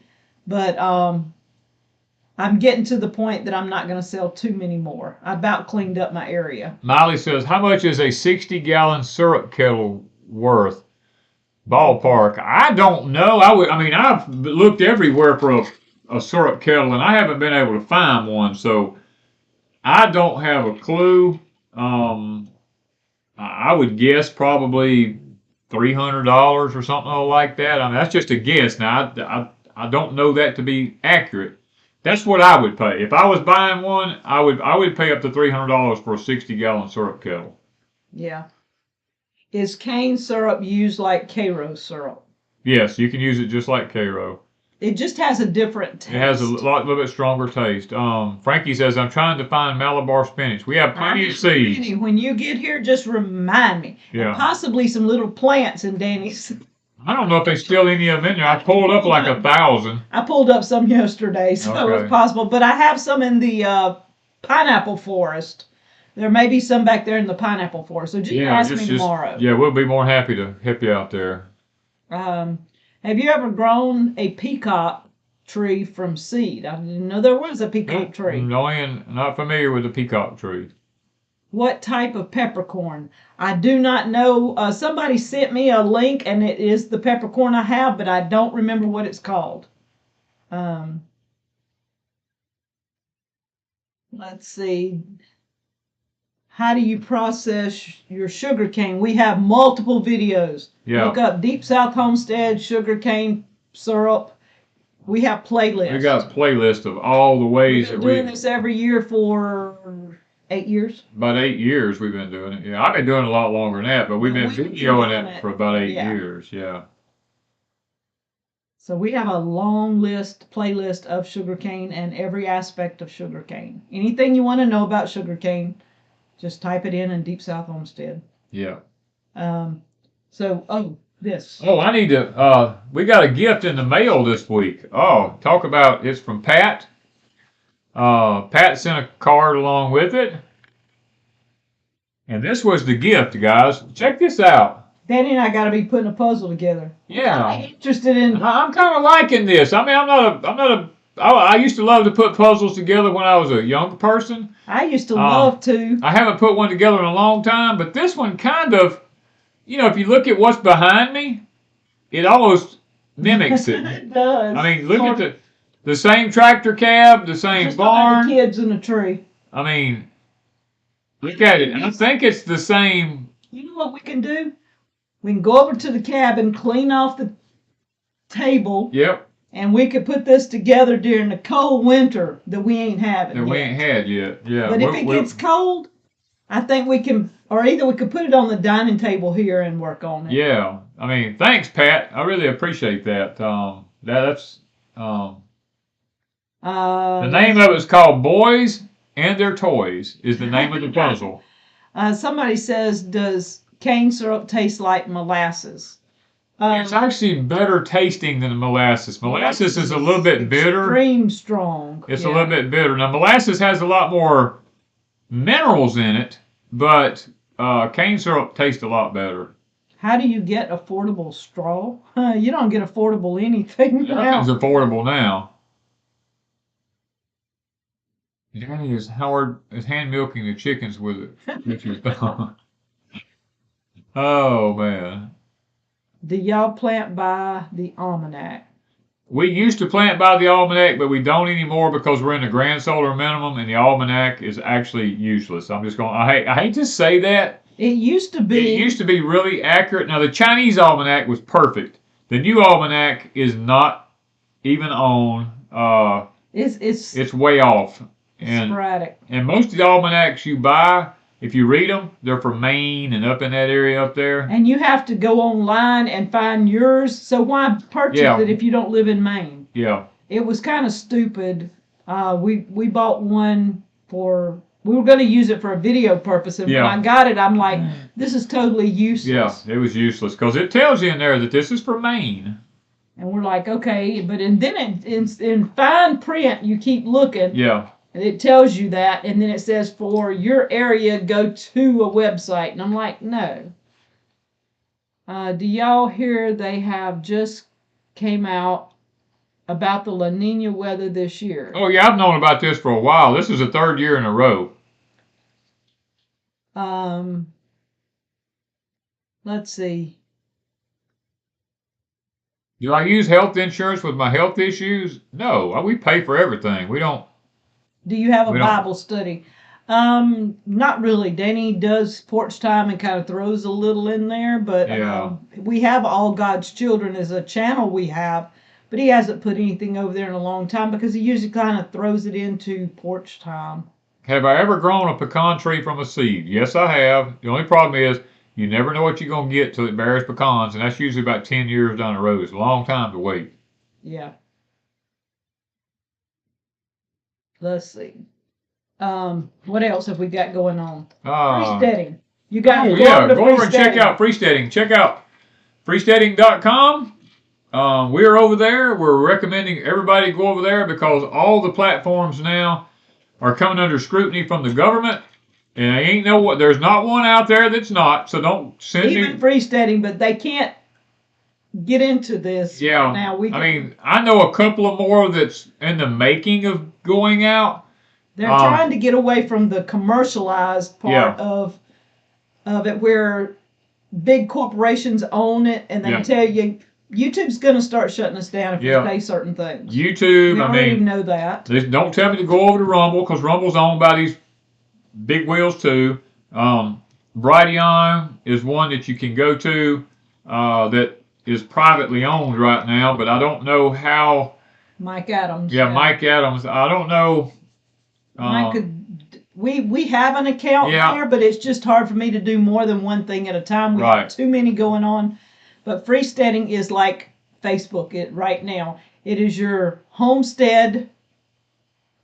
but I'm getting to the point that I'm not going to sell too many more. I about cleaned up my area. Miley says, how much is a 60-gallon syrup kettle worth? Ballpark. I don't know. I've looked everywhere for a syrup kettle, and I haven't been able to find one, so I don't have a clue. I would guess probably $300 or something like that. I mean, that's just a guess. Now, I don't know that to be accurate. That's what I would pay. If I was buying one, I would pay up to $300 for a 60-gallon syrup kettle. Yeah. Is cane syrup used like Karo syrup? Yes, you can use it just like Karo. It just has a different taste. It has a little bit stronger taste. Frankie says, I'm trying to find Malabar spinach. We have plenty of seeds. When you get here, just remind me. Yeah. And possibly some little plants in Danny's. I don't know if there's still any of them in there. I pulled up like 1,000. I pulled up some yesterday, so it's possible. But I have some in the pineapple forest. There may be some back there in the pineapple forest. So just ask me tomorrow. Yeah, we'll be more happy to help you out there. Have you ever grown a peacock tree from seed? I didn't know there was a peacock tree. No, I'm not familiar with the peacock tree. What type of peppercorn? I do not know. Somebody sent me a link, and it is the peppercorn I have, but I don't remember what it's called. Let's see. How do you process your sugar cane? We have multiple videos. Yeah. Look up Deep South Homestead sugar cane syrup. We have playlists. We got a playlist of all the ways We've that been doing this every year for 8 years. About 8 years we've been doing it. Yeah, I've been doing it a lot longer than that, but we've been videoing it for about 8 years. Yeah. So we have a long playlist of sugarcane and every aspect of sugarcane. Anything you want to know about sugarcane, just type it in Deep South Homestead. Yeah. This. Oh, I need to, we got a gift in the mail this week. Oh, talk about, it's from Pat. Pat sent a card along with it. And this was the gift, guys. Check this out. Danny and I got to be putting a puzzle together. Yeah. I'm interested in. I'm kind of liking this. I mean, I used to love to put puzzles together when I was a younger person. I used to love to. I haven't put one together in a long time, but this one kind of, if you look at what's behind me, it almost mimics it. It does. I mean, look at the same tractor cab, the same just barn. The kids in the tree. I mean, look at it. I think it's the same. You know what we can do? We can go over to the cabin, clean off the table. Yep. And we could put this together during the cold winter that we ain't having That we ain't had yet. Yeah. But if it gets cold, I think we can, or either we could put it on the dining table here and work on it. Yeah. I mean, thanks, Pat. I really appreciate that. That's the name of it is called Boys and Their Toys is the name of the puzzle. Somebody says, does cane syrup taste like molasses? It's actually better tasting than molasses. Molasses is a little bit bitter. Extreme strong. It's a little bit bitter. Now, molasses has a lot more minerals in it, but cane syrup tastes a lot better. How do you get affordable straw? You don't get affordable anything now. Nothing's affordable now. Danny is hand milking the chickens with it, which is oh man. Do y'all plant by the almanac? We used to plant by the almanac, but we don't anymore because we're in the grand solar minimum, and the almanac is actually useless. I'm just going. I hate to say that. It used to be. It used to be really accurate. Now the Chinese almanac was perfect. The new almanac is not even on. It's way off. And, sporadic. And most of the almanacs you buy, if you read them, they're from Maine and up in that area up there. And you have to go online and find yours. So why purchase it if you don't live in Maine? Yeah. It was kind of stupid. We bought one for. We were going to use it for a video purpose, and when I got it, I'm like, this is totally useless. Yeah, it was useless because it tells you in there that this is for Maine. And we're like, okay, but then in fine print, you keep looking. Yeah. And it tells you that, and then it says for your area, go to a website. And I'm like, no. Do y'all hear they have just came out about the La Nina weather this year? Oh, yeah, I've known about this for a while. This is the third year in a row. Let's see. Do I use health insurance with my health issues? No, we pay for everything. We don't. Do you have a Bible study? Not really. Danny does Porch Time and kind of throws a little in there, but we have All God's Children as a channel we have, but he hasn't put anything over there in a long time because he usually kind of throws it into Porch Time. Have I ever grown a pecan tree from a seed? Yes, I have. The only problem is you never know what you're going to get till it bears pecans, and that's usually about 10 years down the road. It's a long time to wait. Yeah. Let's see. What else have we got going on? Freesteading. You guys go over and check out freesteading. Check out freesteading.com. We're over there. We're recommending everybody go over there because all the platforms now are coming under scrutiny from the government. And there's not one out there that's not. So don't send me. Even freesteading, but they can't get into this. Yeah. Now I mean, I know a couple of more that's in the making of going out. They're trying to get away from the commercialized part of it, where big corporations own it, and they tell you YouTube's going to start shutting us down if we say certain things. YouTube, we already know that. Don't tell me to go over to Rumble, because Rumble's owned by these big wheels too. Brighteon is one that you can go to that is privately owned right now, but I don't know how. Mike Adams. Yeah, Mike Adams. I don't know. We have an account there, but it's just hard for me to do more than one thing at a time. We have too many going on. But freesteading is like Facebook right now. It is your Homestead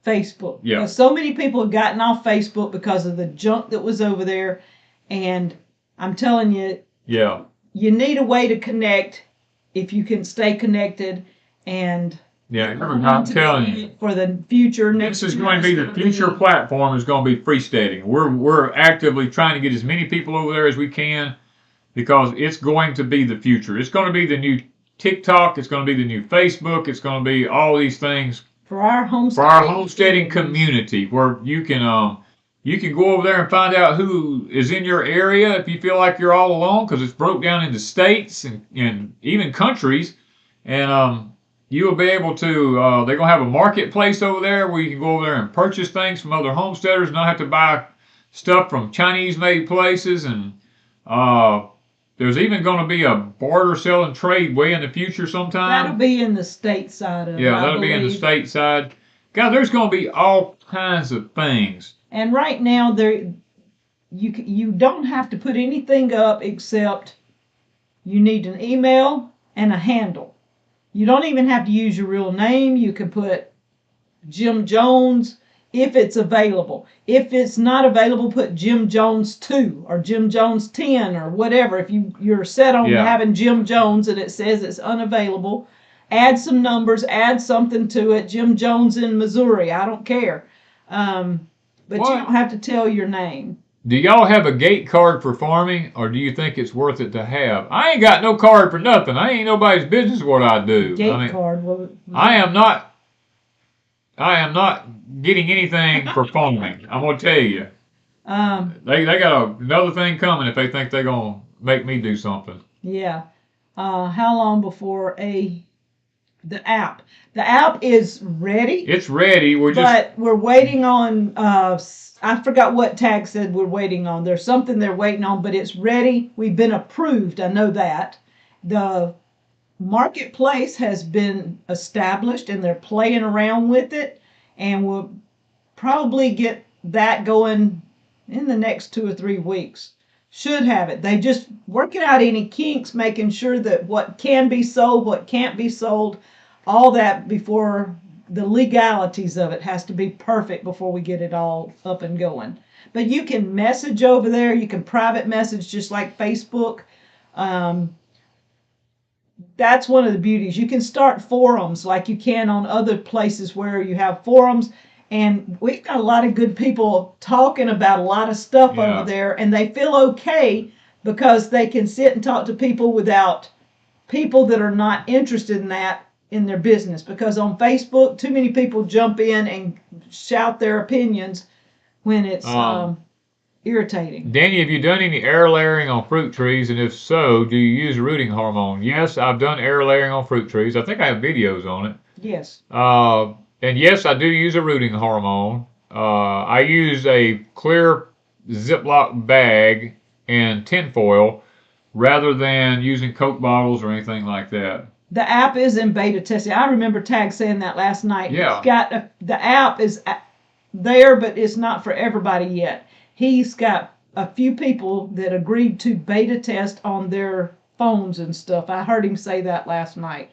Facebook. Yeah. So many people have gotten off Facebook because of the junk that was over there, and I'm telling you, you need a way to connect if you can stay connected. And I'm telling you, for the future, this is going to be the future platform. Is going to be freesteading. We're actively trying to get as many people over there as we can, because it's going to be the future. It's going to be the new TikTok. It's going to be the new Facebook. It's going to be all these things for our homesteading community, where you can go over there and find out who is in your area if you feel like you're all alone, because it's broke down into states and even countries, and you will be able to, they're going to have a marketplace over there where you can go over there and purchase things from other homesteaders, not have to buy stuff from Chinese-made places. And there's even going to be a barter, sell, and trade way in the future sometime. That'll be in the state side of it. Yeah, that'll be in the state side. God, there's going to be all kinds of things. And right now, you don't have to put anything up except you need an email and a handle. You don't even have to use your real name. You can put Jim Jones if it's available. If it's not available, put Jim Jones 2 or Jim Jones 10 or whatever. If you're set on having Jim Jones and it says it's unavailable, add some numbers, add something to it. Jim Jones in Missouri, I don't care. But you don't have to tell your name. Do y'all have a gate card for farming, or do you think it's worth it to have? I ain't got no card for nothing. I ain't nobody's business what I do. Gate card. I am not getting anything for farming. I'm gonna tell you. They got another thing coming if they think they're gonna make me do something. Yeah. How long before the app? The app is ready. It's ready. But we're waiting on. I forgot what tag said we're waiting on. There's something they're waiting on, but it's ready. We've been approved. I know that. The marketplace has been established, and they're playing around with it, and we'll probably get that going in the next 2 or 3 weeks. Should have it. They just working out any kinks, making sure that what can be sold, what can't be sold, all that before the legalities of it has to be perfect before we get it all up and going. But you can message over there. You can private message just like Facebook. That's one of the beauties. You can start forums like you can on other places where you have forums. And we've got a lot of good people talking about a lot of stuff over there. And they feel okay because they can sit and talk to people without people that are not interested in that in their business. Because on Facebook, too many people jump in and shout their opinions when it's irritating. Danny, have you done any air layering on fruit trees? And if so, do you use rooting hormone? Yes, I've done air layering on fruit trees. I think I have videos on it. Yes. And yes, I do use a rooting hormone. I use a clear Ziploc bag and tinfoil rather than using Coke bottles or anything like that. The app is in beta testing. I remember Tag saying that last night. Yeah. The app is there, but it's not for everybody yet. He's got a few people that agreed to beta test on their phones and stuff. I heard him say that last night.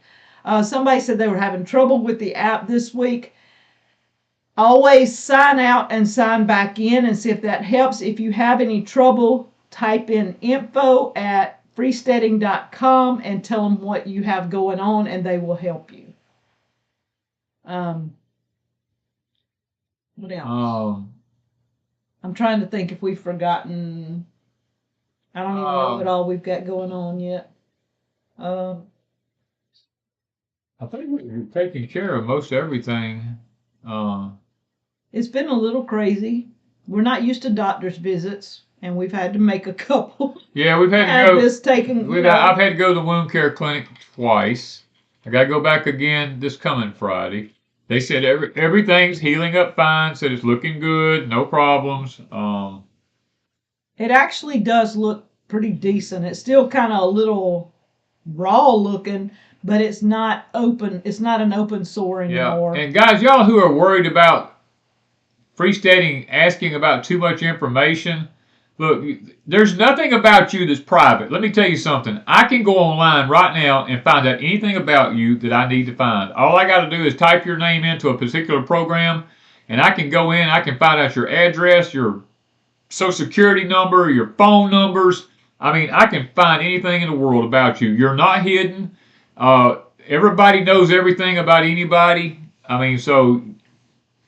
Somebody said they were having trouble with the app this week. Always sign out and sign back in and see if that helps. If you have any trouble, type in info@freesteading.com and tell them what you have going on, and they will help you. What else? I'm trying to think if we've forgotten. I don't even know what all we've got going on yet. I think we're taking care of most everything. It's been a little crazy. We're not used to doctor's visits, and we've had to make a couple. Yeah, we've had to Had go. this taken, I've had to go to the wound care clinic twice. I got to go back again this coming Friday. They said everything's healing up fine. Said it's looking good, no problems. It actually does look pretty decent. It's still kind of a little raw looking, but it's not open. It's not an open sore anymore. Yeah, and guys, y'all who are worried about freesteading, asking about too much information, look, there's nothing about you that's private. Let me tell you something. I can go online right now and find out anything about you that I need to find. All I got to do is type your name into a particular program, and I can go in, I can find out your address, your social security number, your phone numbers. I mean, I can find anything in the world about you. You're not hidden. Everybody knows everything about anybody. I mean, so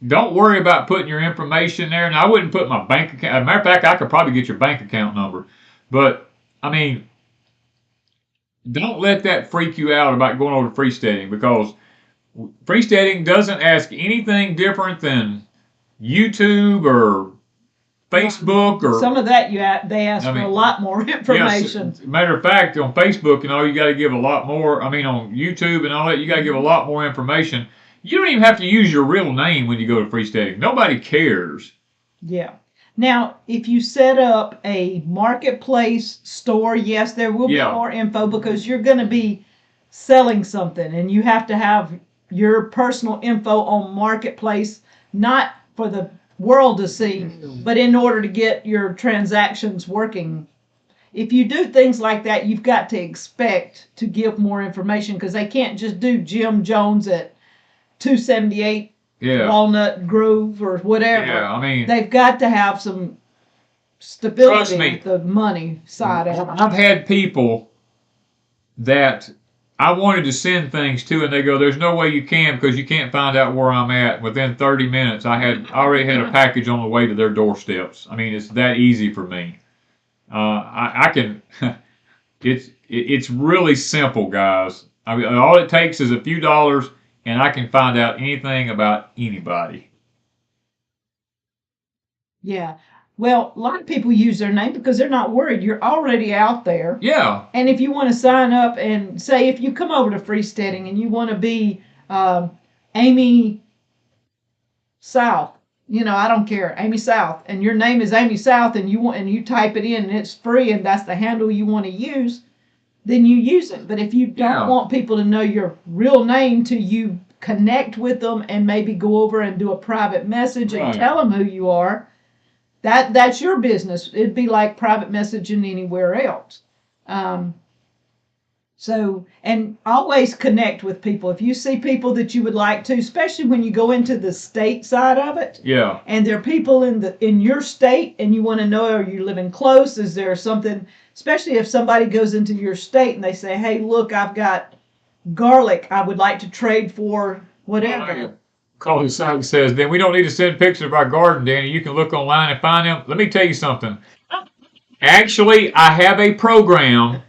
don't worry about putting your information there. And I wouldn't put my bank account. As a matter of fact, I could probably get your bank account number. But, I mean, don't let that freak you out about going over to freesteading, because freesteading doesn't ask anything different than YouTube or Facebook or some of that they ask for a lot more information. Yes, matter of fact, on Facebook and all, you got to give a lot more. I mean, on YouTube and all that, you got to give a lot more information. You don't even have to use your real name when you go to freesteading. Nobody cares. Yeah. Now, if you set up a marketplace store, yes, there will be more info, because you're going to be selling something, and you have to have your personal info on marketplace, not for the world to see, but in order to get your transactions working. If you do things like that, you've got to expect to give more information, because they can't just do Jim Jones at 278 Walnut Grove or whatever. Yeah, I mean, they've got to have some stability with the money side of it. I've had people that I wanted to send things to, and they go, "There's no way you can, because you can't find out where I'm at." Within 30 minutes, I already had a package on the way to their doorsteps. I mean, it's that easy for me. I can. It's really simple, guys. I mean, all it takes is a few dollars, and I can find out anything about anybody. Yeah. Well, a lot of people use their name because they're not worried. You're already out there. Yeah. And if you want to sign up, and say if you come over to freesteading and you want to be Amy South, I don't care, Amy South, and your name is Amy South, and you type it in and it's free, and that's the handle you want to use, then you use it. But if you don't want people to know your real name till you connect with them and maybe go over and do a private message and tell them who you are, that's your business. It'd be like private messaging anywhere else. And always connect with people. If you see people that you would like to, especially when you go into the state side of it. Yeah. And there are people in your state, and you want to know, are you living close? Is there something, especially if somebody goes into your state and they say, "Hey, look, I've got garlic I would like to trade for whatever." Colin Simon says, "Then we don't need to send pictures of our garden, Danny. You can look online and find them." Let me tell you something. Actually, I have a program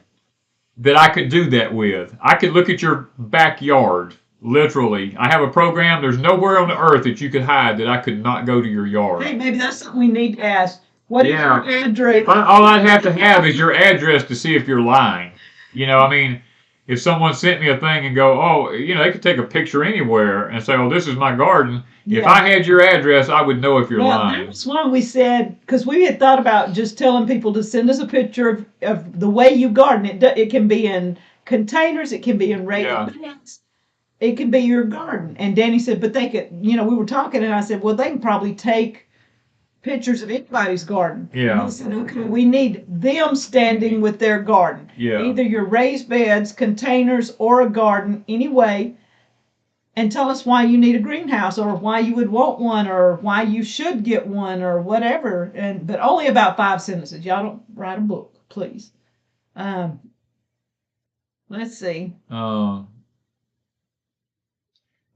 that I could do that with. I could look at your backyard, literally. I have a program. There's nowhere on the earth that you could hide that I could not go to your yard. Hey, maybe that's something we need to ask. What is your address? All I'd have to have is your address to see if you're lying. I mean, if someone sent me a thing and go, "Oh, they could take a picture anywhere and say, 'Oh, this is my garden.' Yeah. If I had your address, I would know if you're lying." That's why we said, because we had thought about just telling people to send us a picture of the way you garden. It can be in containers, it can be in raised beds, it can be your garden. And Danny said, but they could, we were talking, and I said, well, they can probably take pictures of anybody's garden. Yeah. And he said, okay, we need them standing with their garden. Yeah. Either your raised beds, containers, or a garden, anyway. And tell us why you need a greenhouse, or why you would want one, or why you should get one, or whatever. But only about 5 sentences. Y'all don't write a book, please. Let's see.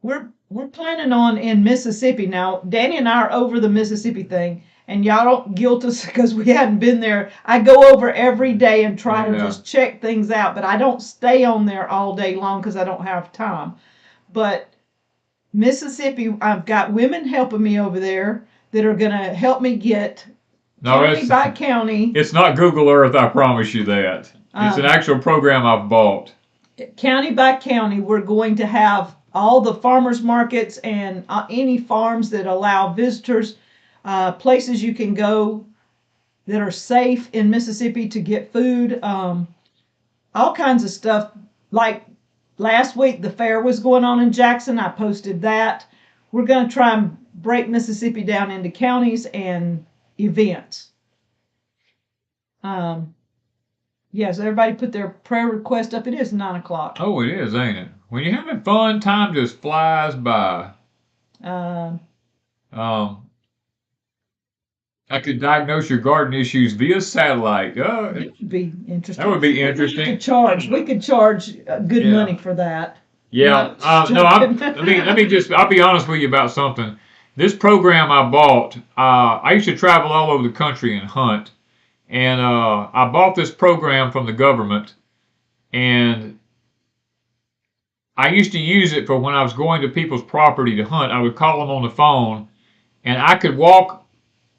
We're planning on in Mississippi now. Danny and I are over the Mississippi thing, and y'all don't guilt us because we hadn't been there. I go over every day and try to just check things out, but I don't stay on there all day long because I don't have time. But Mississippi, I've got women helping me over there that are going to help me get county by county. It's not Google Earth, I promise you that. It's an actual program I've bought. County by county, we're going to have all the farmers markets and any farms that allow visitors, places you can go that are safe in Mississippi to get food, all kinds of stuff. Like last week, the fair was going on in Jackson. I posted that. We're going to try and break Mississippi down into counties and events. Yes, everybody put their prayer request up. It is 9 o'clock. Oh, it is, ain't it? When you're having fun, time just flies by. I could diagnose your garden issues via satellite. That would be interesting. That would be interesting. We could charge good money for that. Yeah. I'll be honest with you about something. This program I bought, I used to travel all over the country and hunt. And I bought this program from the government. And I used to use it for when I was going to people's property to hunt. I would call them on the phone. And I could walk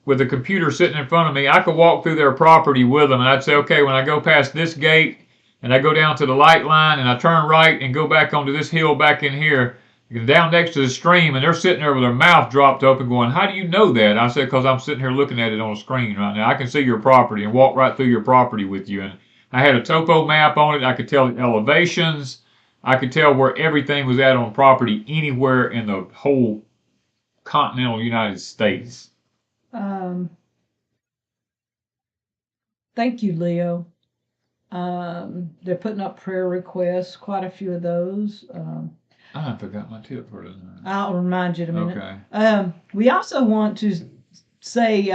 with a computer sitting in front of me. I could walk through their property with them. And I'd say, okay, when I go past this gate and I go down to the light line and I turn right and go back onto this hill back in here, down next to the stream, and they're sitting there with their mouth dropped open going, how do you know that? I said, because I'm sitting here looking at it on the screen right now. I can see your property and walk right through your property with you. And I had a topo map on it. I could tell the elevations. I could tell where everything was at on property anywhere in the whole continental United States. Thank you, Leo. They're putting up prayer requests, quite a few of those. I forgot my tip for tonight. I'll remind you in a minute. Okay. We also want to say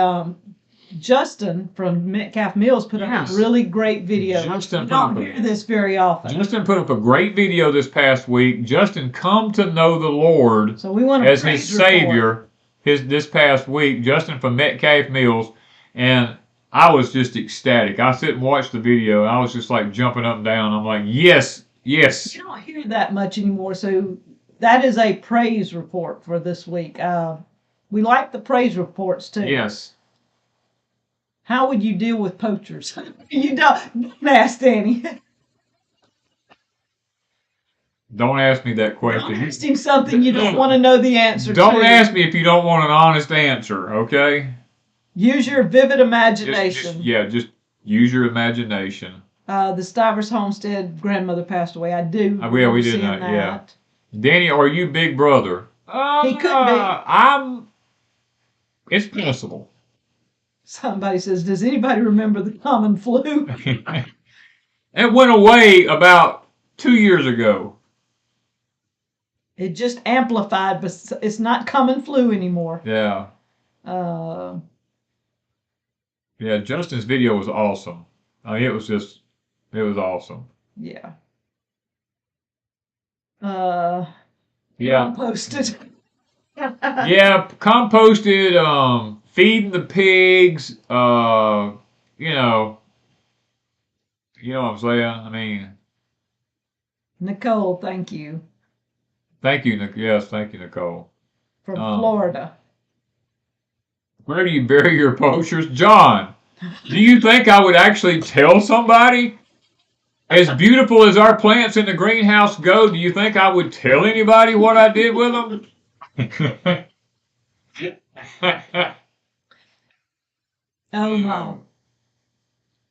Justin from Metcalf Mills put up a really great video. Justin, you don't hear this very often. Justin put up a great video this past week. Justin come to know the Lord so we want as his Savior this past week. Justin from Metcalf Mills. And I was just ecstatic. I sit and watch the video. And I was just like jumping up and down. I'm like, yes. Yes. You don't hear that much anymore, so that is a praise report for this week. We like the praise reports too. Yes. How would you deal with poachers? You don't ask Danny. Don't ask me that question. Don't ask him something you don't want to know the answer to. Don't ask me if you don't want an honest answer, okay? Use your vivid imagination. Just use your imagination. The Stivers Homestead grandmother passed away. I do. Yeah, we did that. Yeah. Danny, are you Big Brother? He could be. It's possible. Somebody says, does anybody remember the common flu? It went away about 2 years ago. It just amplified, but it's not common flu anymore. Yeah. Yeah, Justin's video was awesome. I mean, it was awesome. Yeah. Composted. Yeah, composted, feeding the pigs, you know what I'm saying? I mean. Nicole, thank you. Thank you, yes, thank you, Nicole. From Florida. Where do you bury your poachers? John, do you think I would actually tell somebody? As beautiful as our plants in the greenhouse go, do you think I would tell anybody what I did with them? Oh, no.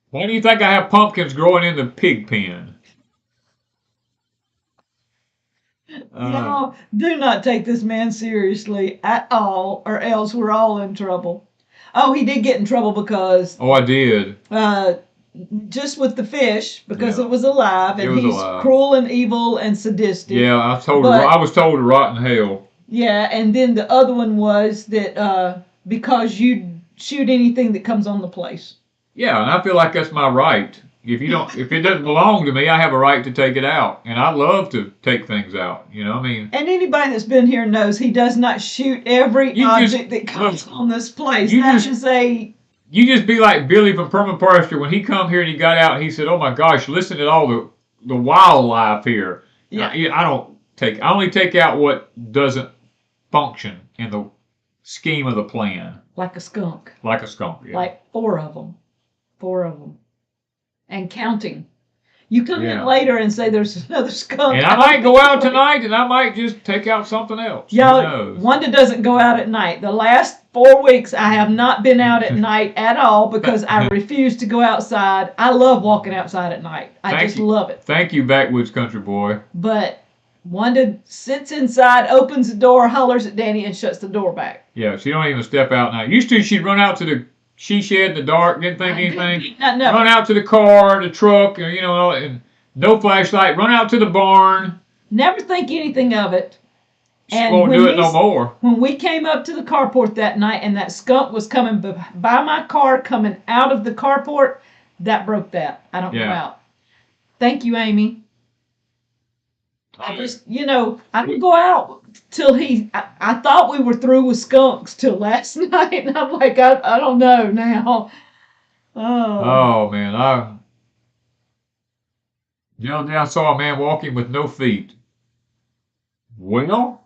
Why do you think I have pumpkins growing in the pig pen? No, do not take this man seriously at all, or else we're all in trouble. Oh, he did get in trouble because... Oh, I did. Just with the fish, because it was alive, and he's alive. Cruel and evil and sadistic. Yeah, I was told to rot in hell. Yeah, and then the other one was that because you shoot anything that comes on the place. Yeah, and I feel like that's my right. If it doesn't belong to me, I have a right to take it out, and I love to take things out. You know, I mean. And anybody that's been here knows he does not shoot every object that comes on this place. You just be like Billy from Permanent Pasture when he come here and he got out. And he said, "Oh my gosh, listen to all the wildlife here." Yeah. I only take out what doesn't function in the scheme of the plan. Like a skunk. Like a skunk, yeah. Like 4 of them. 4 of them. And counting. You come in Yeah. later and say there's another skunk. And I might go out tonight, and I might just take out something else. Who Yo, knows? Wanda doesn't go out at night. The last 4 weeks, I have not been out at night at all because I refuse to go outside. I love walking outside at night. I just love it. Thank you, Backwoods Country Boy. But Wanda sits inside, opens the door, hollers at Danny, and shuts the door back. Yeah, she don't even step out now. Used to, she'd run out to the she shed in the dark, didn't think anything. No. Run out to the car, the truck, or, you know, and no flashlight. Run out to the barn. Never think anything of it. She won't do it no more. When we came up to the carport that night and that skunk was coming by my car, coming out of the carport, that broke that. I don't go out. Thank you, Amy. I just, I didn't go out till I thought we were through with skunks till last night. And I'm like, I don't know now. Oh, man. The other day I saw a man walking with no feet. Well,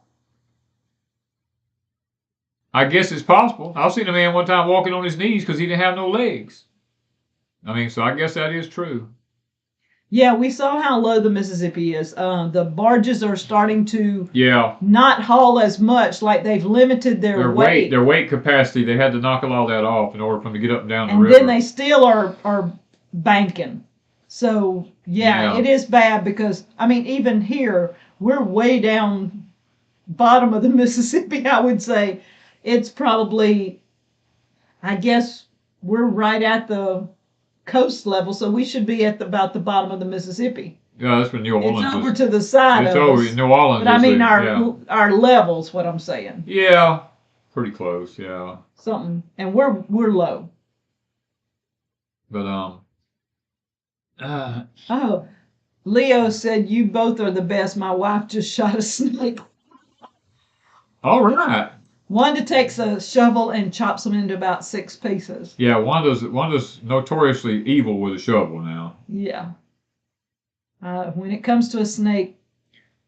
I guess it's possible. I've seen a man one time walking on his knees because he didn't have no legs. I mean, so I guess that is true. Yeah, we saw how low the Mississippi is. The barges are starting to not haul as much, like they've limited their weight. Their weight capacity, they had to knock all that off in order for them to get up and down the river. And then they still are banking. So, yeah, it is bad because, I mean, even here, we're way down bottom of the Mississippi, I would say. It's probably, I guess, we're right at the coast level, so we should be at about the bottom of the Mississippi. Yeah, that's where New Orleans is. It's over to the side of us. It's over New Orleans. But I mean, our levels, what I'm saying. Yeah, pretty close, yeah. Something, and we're low. But, oh, Leo said, you both are the best. My wife just shot a snake. All right. Wanda takes a shovel and chops them into about 6 pieces. Yeah, Wanda's notoriously evil with a shovel now. Yeah. When it comes to a snake,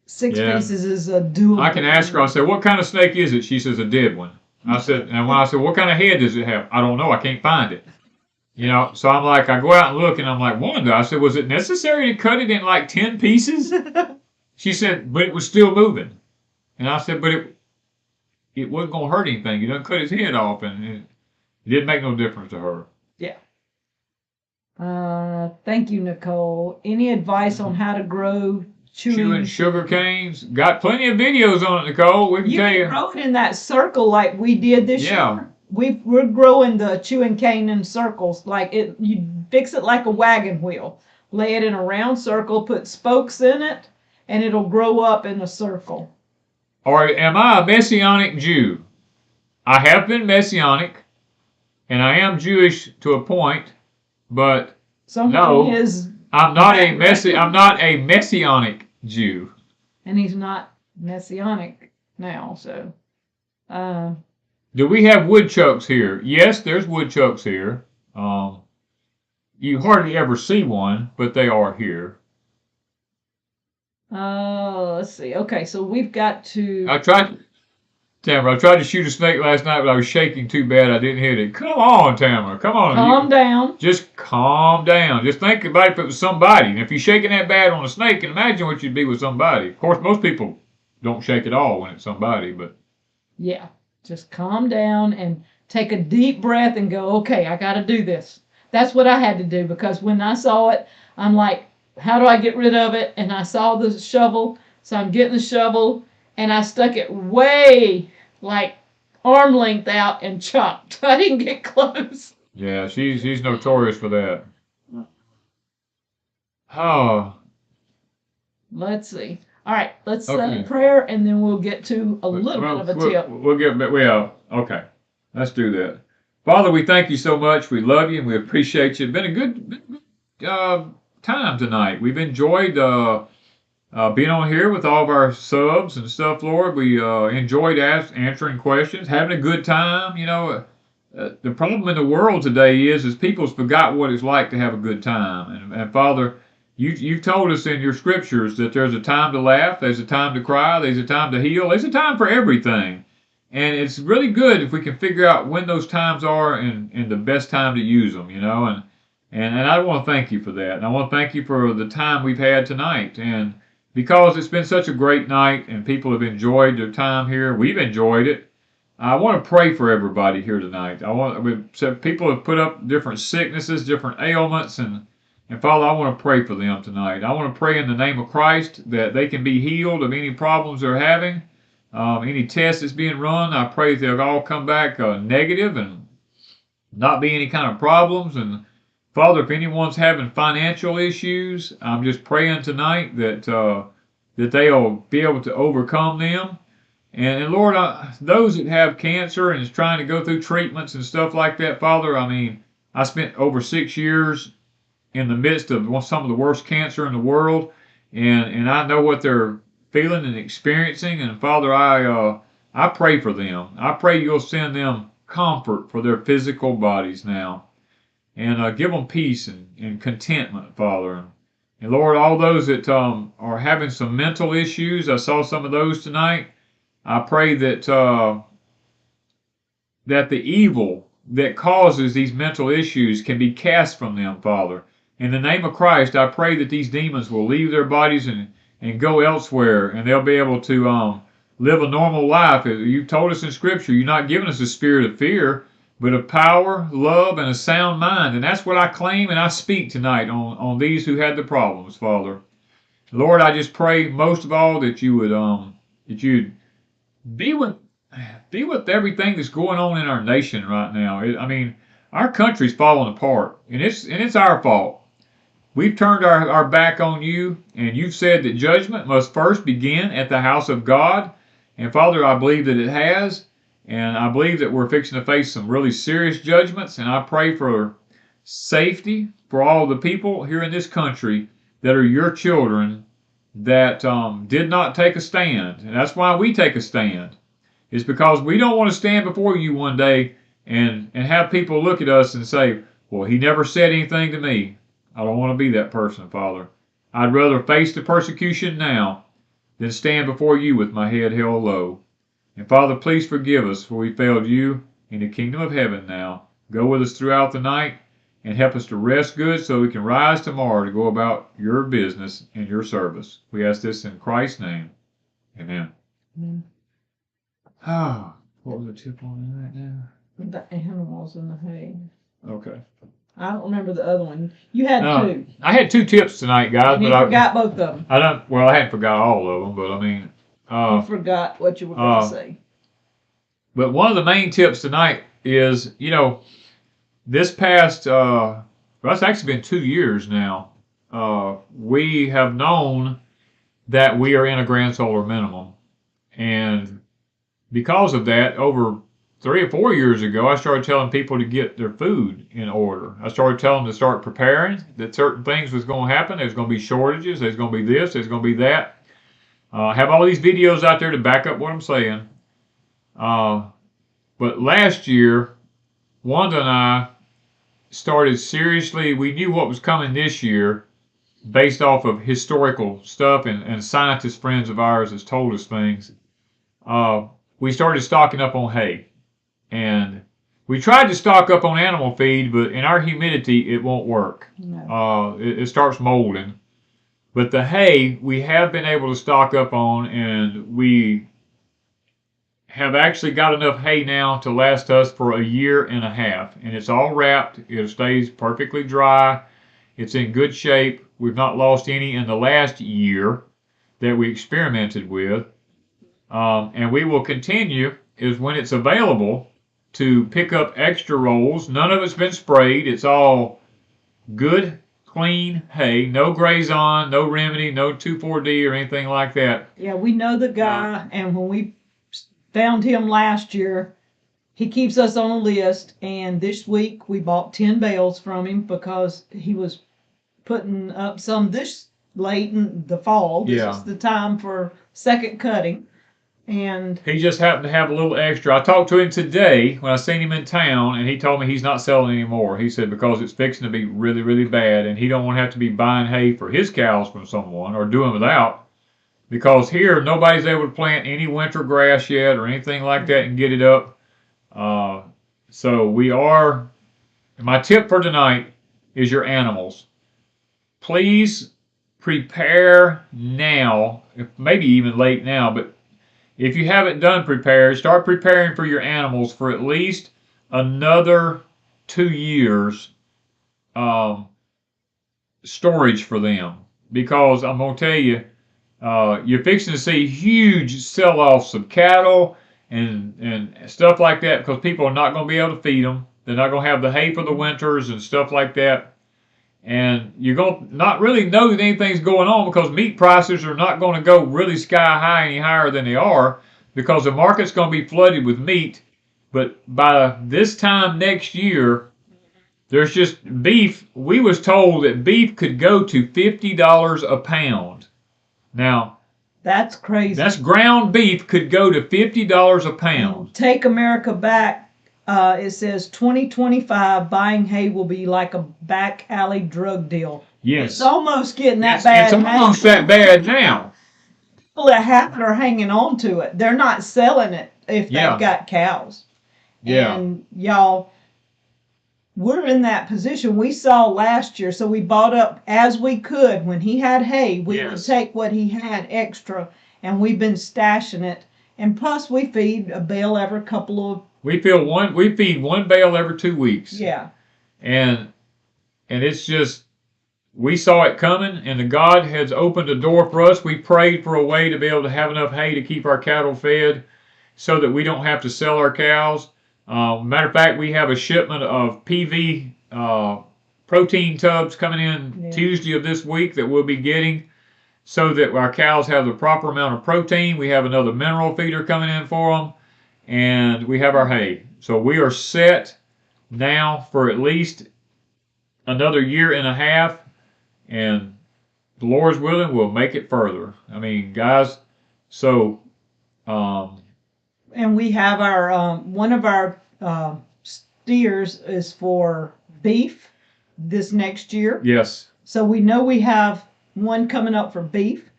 6 pieces is a doable. I can ask her, I said, what kind of snake is it? She says, a dead one. I said, and when I said, what kind of head does it have? I don't know, I can't find it. So I'm like, I go out and look, and I'm like, Wanda, I said, was it necessary to cut it in like 10 pieces? She said, but it was still moving. And I said, but it wasn't going to hurt anything. You done cut his head off, and it didn't make no difference to her. Yeah. Thank you, Nicole. Any advice on how to grow chewing sugar canes? Got plenty of videos on it, Nicole. We can tell you. You can grow it in that circle like we did this year. We're growing the chewing cane in circles. Like you fix it like a wagon wheel. Lay it in a round circle, put spokes in it, and it'll grow up in a circle. Or am I a Messianic Jew? I have been Messianic, and I am Jewish to a point, but I'm not a Messianic Jew. And he's not Messianic now, so. Do we have woodchucks here? Yes, there's woodchucks here. You hardly ever see one, but they are here. Let's see. Okay, so we've got to. Tamara, I tried to shoot a snake last night, but I was shaking too bad I didn't hit it. Come on, Tamara. Come on. Calm down. Just calm down. Just think about if it was somebody. And if you're shaking that bad on a snake, and imagine what you'd be with somebody. Of course, most people don't shake at all when it's somebody, but. Yeah, just calm down and take a deep breath and go, okay, I got to do this. That's what I had to do because when I saw it, I'm like, how do I get rid of it? And I saw the shovel, so I'm getting the shovel, and I stuck it way, like, arm length out and chopped. I didn't get close. Yeah, she's notorious for that. Oh. Let's see. All right, let's say a prayer, and then we'll get to a little bit of a tip. Okay. Let's do that. Father, we thank you so much. We love you, and we appreciate you. It's been a good time tonight. We've enjoyed being on here with all of our subs and stuff, Lord. We enjoyed answering questions, having a good time. The problem in the world today is people forgot what it's like to have a good time. And Father, you've told us in your scriptures that there's a time to laugh, there's a time to cry, there's a time to heal, there's a time for everything. And it's really good if we can figure out when those times are and the best time to use them, And I want to thank you for that. And I want to thank you for the time we've had tonight. And because it's been such a great night and people have enjoyed their time here, we've enjoyed it. I want to pray for everybody here tonight. So people have put up different sicknesses, different ailments, and Father, I want to pray for them tonight. I want to pray in the name of Christ that they can be healed of any problems they're having, any test that's being run. I pray that they'll all come back negative and not be any kind of problems. And Father, if anyone's having financial issues, I'm just praying tonight that they'll be able to overcome them. And Lord, those that have cancer and is trying to go through treatments and stuff like that, Father, I mean, I spent over 6 years in the midst of some of the worst cancer in the world, and I know what they're feeling and experiencing. And Father, I pray for them. I pray you'll send them comfort for their physical bodies now, and give them peace and contentment, Father. And Lord, all those that are having some mental issues, I saw some of those tonight. I pray that that the evil that causes these mental issues can be cast from them, Father. In the name of Christ, I pray that these demons will leave their bodies and go elsewhere, and they'll be able to live a normal life. You told us in Scripture, you're not giving us a spirit of fear, but of power, love, and a sound mind. And that's what I claim and I speak tonight on these who had the problems, Father. Lord, I just pray most of all that you would that you'd be with everything that's going on in our nation right now. I mean, our country's falling apart, and it's our fault. We've turned our back on you, and you've said that judgment must first begin at the house of God. And Father, I believe that it has, and I believe that we're fixing to face some really serious judgments, and I pray for safety for all the people here in this country that are your children that did not take a stand. And that's why we take a stand. It's because we don't want to stand before you one day and have people look at us and say, well, he never said anything to me. I don't want to be that person, Father. I'd rather face the persecution now than stand before you with my head held low. And Father, please forgive us for we failed you in the kingdom of heaven now. Go with us throughout the night and help us to rest good so we can rise tomorrow to go about your business and your service. We ask this in Christ's name. Amen. Amen. Oh, what was the tip on that right now? The animals in the hay. Okay. I don't remember the other one. You had two. I had 2 tips tonight, guys. And you forgot both of them. I hadn't forgot all of them, but I mean. You forgot what you were going to say. But one of the main tips tonight is, this past, it's actually been 2 years now, we have known that we are in a grand solar minimum. And because of that, over 3 or 4 years ago, I started telling people to get their food in order. I started telling them to start preparing, that certain things was going to happen. There's going to be shortages. There's going to be this. There's going to be that. I have all these videos out there to back up what I'm saying. But last year, Wanda and I started seriously, we knew what was coming this year based off of historical stuff and scientist friends of ours has told us things. We started stocking up on hay. And we tried to stock up on animal feed, but in our humidity, it won't work. No. It starts molding. But the hay, we have been able to stock up on, and we have actually got enough hay now to last us for a year and a half. And it's all wrapped. It stays perfectly dry. It's in good shape. We've not lost any in the last year that we experimented with. And we will continue, is when it's available, to pick up extra rolls. None of it's been sprayed. It's all good, clean hay. No Grazing, no Remedy, no 2,4-D or anything like that. Yeah, we know the guy, and when we found him last year, he keeps us on a list, and this week we bought 10 bales from him because he was putting up some this late in the fall. This is the time for second cutting. And he just happened to have a little extra. I talked to him today when I seen him in town, and he told me he's not selling anymore. He said because it's fixing to be really, really bad, and he don't want to have to be buying hay for his cows from someone or doing without. Because here, nobody's able to plant any winter grass yet or anything like that and get it up. So we are, my tip for tonight is your animals. Please prepare now, maybe even late now, but if you haven't done prepare, start preparing for your animals for at least another 2 years storage for them. Because I'm going to tell you, you're fixing to see huge sell-offs of cattle and stuff like that because people are not going to be able to feed them. They're not going to have the hay for the winters and stuff like that. And you're going to not really know that anything's going on because meat prices are not going to go really sky high any higher than they are because the market's going to be flooded with meat. But by this time next year, there's just beef. We was told that beef could go to $50 a pound. Now, that's crazy. That's ground beef could go to $50 a pound. Take America Back. It says 2025 buying hay will be like a back alley drug deal. Yes. It's almost getting that bad. It's almost that bad now. People that have are hanging on to it. They're not selling it if they've got cows. Yeah. And y'all, we're in that position. We saw last year, so we bought up as we could. When he had hay, we would take what he had extra, and we've been stashing it. And plus, we feed a bale every couple of. We feed one bale every 2 weeks. Yeah. And it's just, we saw it coming, and the God has opened a door for us. We prayed for a way to be able to have enough hay to keep our cattle fed, so that we don't have to sell our cows. Matter of fact, we have a shipment of PV protein tubs coming in Tuesday of this week that we'll be getting so that our cows have the proper amount of protein. We have another mineral feeder coming in for them, and we have our hay. So we are set now for at least another year and a half, and the Lord's willing, we'll make it further. I mean, guys, so... and we have our one of our steers is for beef this next year. Yes. So we know we have one coming up for beef.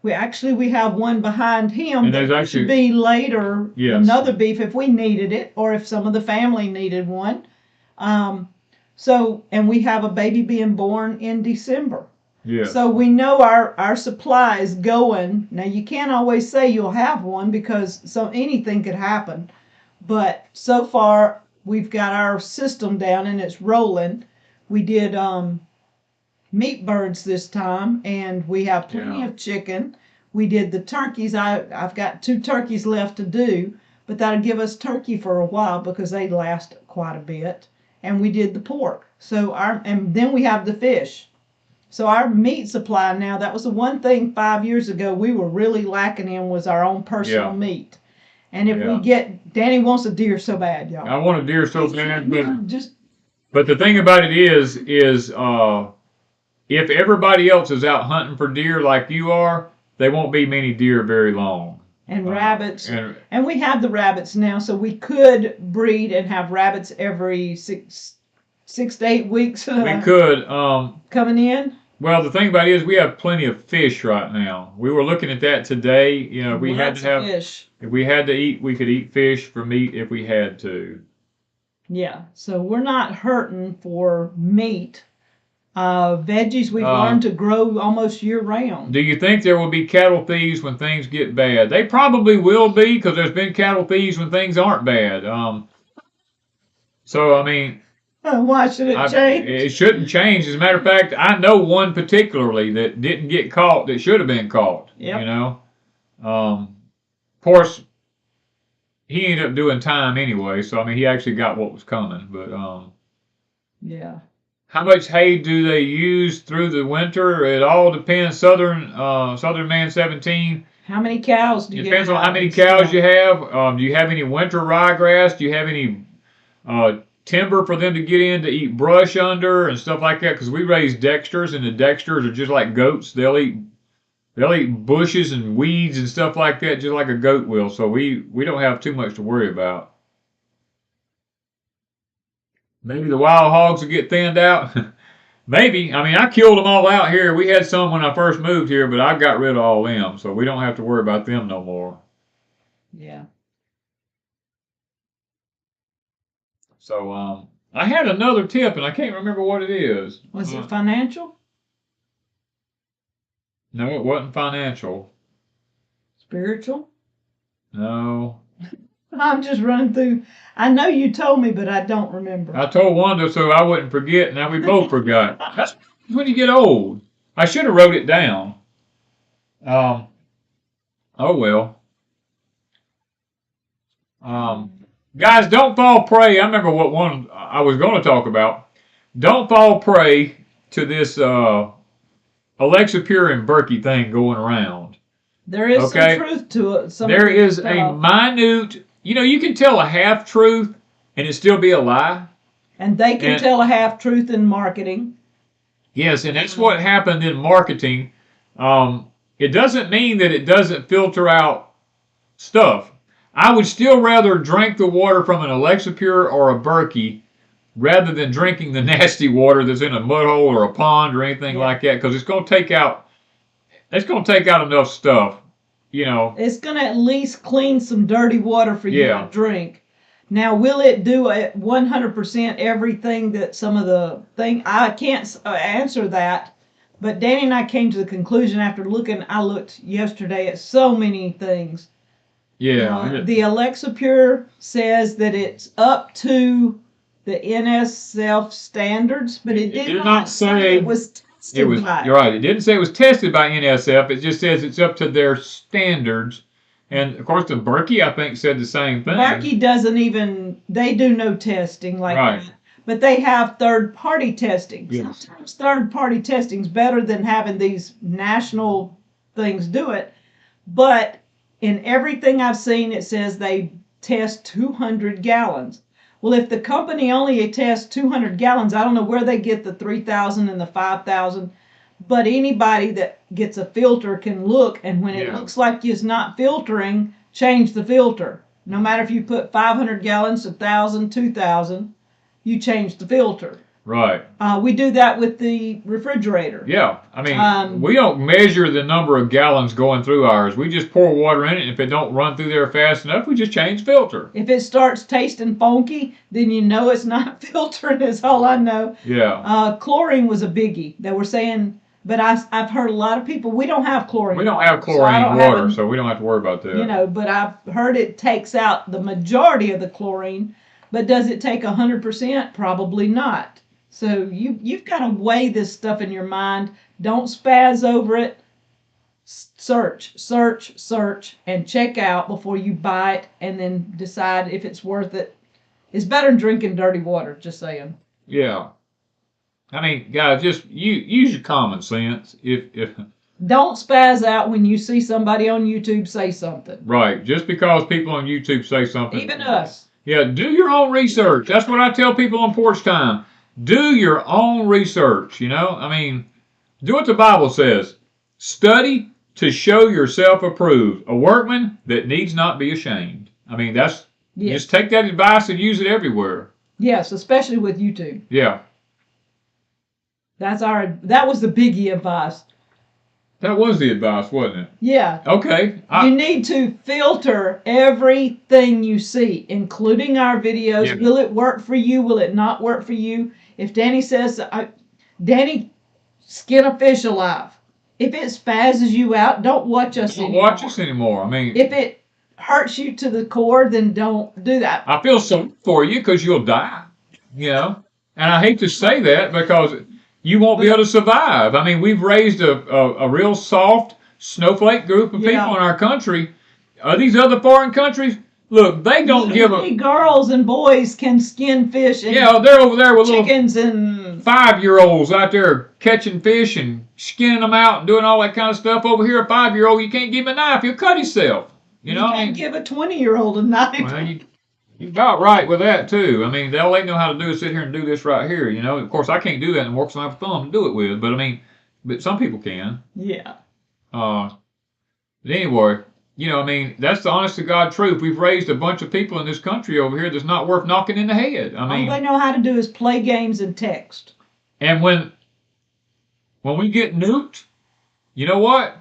We have one behind him and that should be later. Yes. Another beef if we needed it or if some of the family needed one. And we have a baby being born in December. Yeah. So we know our supply is going. Now you can't always say you'll have one because anything could happen. But so far we've got our system down and it's rolling. We did meat birds this time and we have plenty of chicken. We did the turkeys. I've got 2 turkeys left to do, but that'll give us turkey for a while because they last quite a bit. And we did the pork. And then we have the fish. So our meat supply now, that was the one thing 5 years ago we were really lacking in was our own personal meat. And if we get, Danny wants a deer so bad, y'all. I want a deer so bad, but the thing about it is if everybody else is out hunting for deer like you are, there won't be many deer very long. And rabbits. And we have the rabbits now, so we could breed and have rabbits every 6 to 8 weeks. We could. Coming in. Well, the thing about it is we have plenty of fish right now. We were looking at that today. You know, we had to have fish. If we had to eat, we could eat fish for meat if we had to. Yeah, so we're not hurting for meat. Veggies we've learned to grow almost year round. Do you think there will be cattle thieves when things get bad? They probably will be because there's been cattle thieves when things aren't bad. So, I mean... Why should it change? It shouldn't change. As a matter of fact, I know one particularly that didn't get caught that should have been caught. Yep. You know? Of course, he ended up doing time anyway, so I mean, he actually got what was coming. But yeah. How much hay do they use through the winter? It all depends. Southern Man 17. How many cows do you have? Depends on how many cows you have. Do you have any winter ryegrass? Do you have any timber for them to get in to eat brush under and stuff like that? Because we raise dexters, and the dexters are just like goats. They'll eat They'll eat bushes and weeds and stuff like that, just like a goat will. So we don't have too much to worry about. Maybe the wild hogs will get thinned out. Maybe. I mean, I killed them all out here. We had some when I first moved here, but I got rid of all them, so we don't have to worry about them no more. Yeah. So I had another tip, and I can't remember what it is. Was it financial? No, it wasn't financial. Spiritual? No. I'm just running through. I know you told me, but I don't remember. I told Wanda so I wouldn't forget. Now we both forgot. That's when you get old. I should have wrote it down. Oh well. Guys, don't fall prey. I remember what one I was going to talk about. Don't fall prey to this Alexa Pure and Berkey thing going around. There is some truth to it. There is a minute. You know, you can tell a half truth and it still be a lie. And they can tell a half truth in marketing. Yes, and that's what happened in marketing. It doesn't mean that it doesn't filter out stuff. I would still rather drink the water from an Alexa Pure or a Berkey rather than drinking the nasty water that's in a mud hole or a pond or anything like that, because it's going to take out enough stuff. You know, it's going to at least clean some dirty water for you to drink. Now, will it do 100% everything that some of the thing? I can't answer that. But Danny and I came to the conclusion after looking. I looked yesterday at so many things. Yeah. The Alexa Pure says that it's up to the NSF standards, but it did not say it was tested by. You're right. It didn't say it was tested by NSF. It just says it's up to their standards. And of course, the Berkey, I think, said the same thing. Berkey doesn't even. They do no testing like that. But they have third-party testing. Yes. Sometimes third-party testing is better than having these national things do it. But in everything I've seen, it says they test 200 gallons. Well, if the company only tests 200 gallons, I don't know where they get the 3,000 and the 5,000. But anybody that gets a filter can look, and when it looks like it's not filtering, change the filter. No matter if you put 500 gallons, 1,000, 2,000, you change the filter. Right. We do that with the refrigerator. Yeah. I mean, we don't measure the number of gallons going through ours. We just pour water in it, and if it don't run through there fast enough, we just change filter. If it starts tasting funky, then you know it's not filtering, is all I know. Yeah. Chlorine was a biggie. They were saying, but I've heard a lot of people, we don't have chlorine. We don't have chlorine water, so we don't have to worry about that. You know, but I've heard it takes out the majority of the chlorine, but does it take 100%? Probably not. So you've got to weigh this stuff in your mind. Don't spaz over it. Search, search, search, and check out before you buy it, and then decide if it's worth it. It's better than drinking dirty water, just saying. Yeah. I mean, guys, just use your common sense. If Don't spaz out when you see somebody on YouTube say something. Right. Just because people on YouTube say something. Even us. Yeah, do your own research. That's what I tell people on Porch Time. Do your own research, you know? I mean, do what the Bible says. Study to show yourself approved, a workman that needs not be ashamed. I mean, that's just take that advice and use it everywhere. Yes, especially with YouTube. Yeah. That was the biggie advice. That was the advice, wasn't it? Yeah. Okay. You need to filter everything you see, including our videos. Yeah. Will it work for you? Will it not work for you? If Danny says, Danny, skin a fish alive. If it spazzes you out, don't watch us anymore. Don't watch us anymore. I mean, if it hurts you to the core, then don't do that. I feel sorry for you because you'll die, you know? And I hate to say that because you won't be able to survive. I mean, we've raised a real soft snowflake group of people in our country. These other foreign countries, look, they don't give a... Girls and boys can skin fish and they're over there with chickens little and 5-year-olds out there catching fish and skinning them out and doing all that kind of stuff. Over here, a 5-year-old, you can't give him a knife. He'll cut himself. You know? can't give a 20-year-old a knife. Well, you got right with that, too. I mean, all they know how to do is sit here and do this right here, you know. Of course, I can't do that and work some thumb to do it with, but I mean, but some people can. Yeah. But anyway, you know, I mean, that's the honest to God truth. We've raised a bunch of people in this country over here that's not worth knocking in the head. I mean, all they know how to do is play games and text. And when we get nuked, you know what?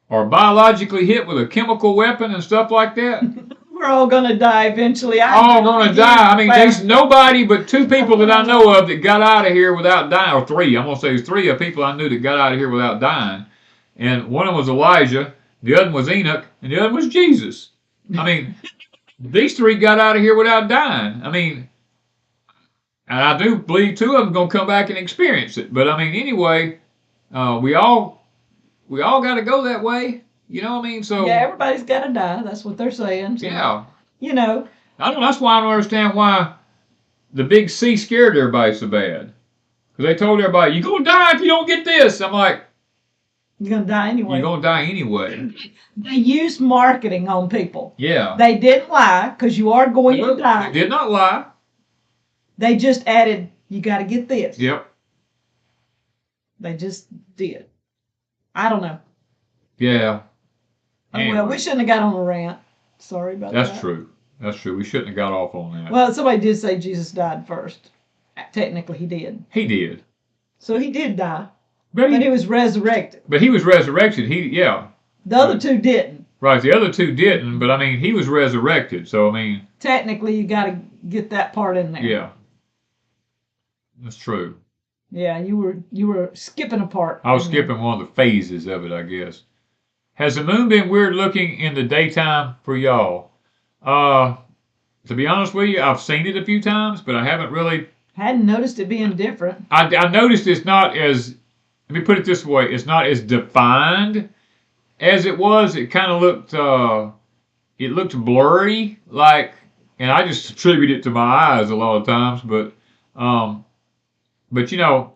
Or biologically hit with a chemical weapon and stuff like that. We're all gonna die eventually. All gonna die. I mean, there's nobody but 2 people that I know of that got out of here without dying, or 3. I'm gonna say there's 3 of people I knew that got out of here without dying, and one of them was Elijah, the other one was Enoch, and the other one was Jesus. I mean, these 3 got out of here without dying. I mean, and I do believe 2 of them gonna come back and experience it. But I mean, anyway, we all got to go that way. You know what I mean? So yeah, everybody's got to die. That's what they're saying. So, yeah. You know. That's why I don't understand why the big C scared everybody so bad. Because they told everybody, you're going to die if you don't get this. I'm like, you're going to die anyway. You're going to die anyway. They used marketing on people. Yeah. They didn't lie, because you are going to die. They did not lie. They just added, you got to get this. Yep. They just did. I don't know. Yeah. Anyway. Well, we shouldn't have got on a rant. Sorry about that. That's true. That's true. We shouldn't have got off on that. Well, somebody did say Jesus died first. Technically, he did. He did. So he did die. But he was resurrected. But he was resurrected. The other 2 didn't. Right. The other 2 didn't. But I mean, he was resurrected. So I mean. Technically, you got to get that part in there. Yeah. That's true. Yeah, you were skipping a part. I was skipping one of the phases of it, I guess. Has the moon been weird looking in the daytime for y'all? To be honest with you, I've seen it a few times, but I haven't really. Hadn't noticed it being different. I noticed it's not as. Let me put it this way: it's not as defined as it was. It kind of looked. It looked blurry, like, and I just attribute it to my eyes a lot of times, but you know,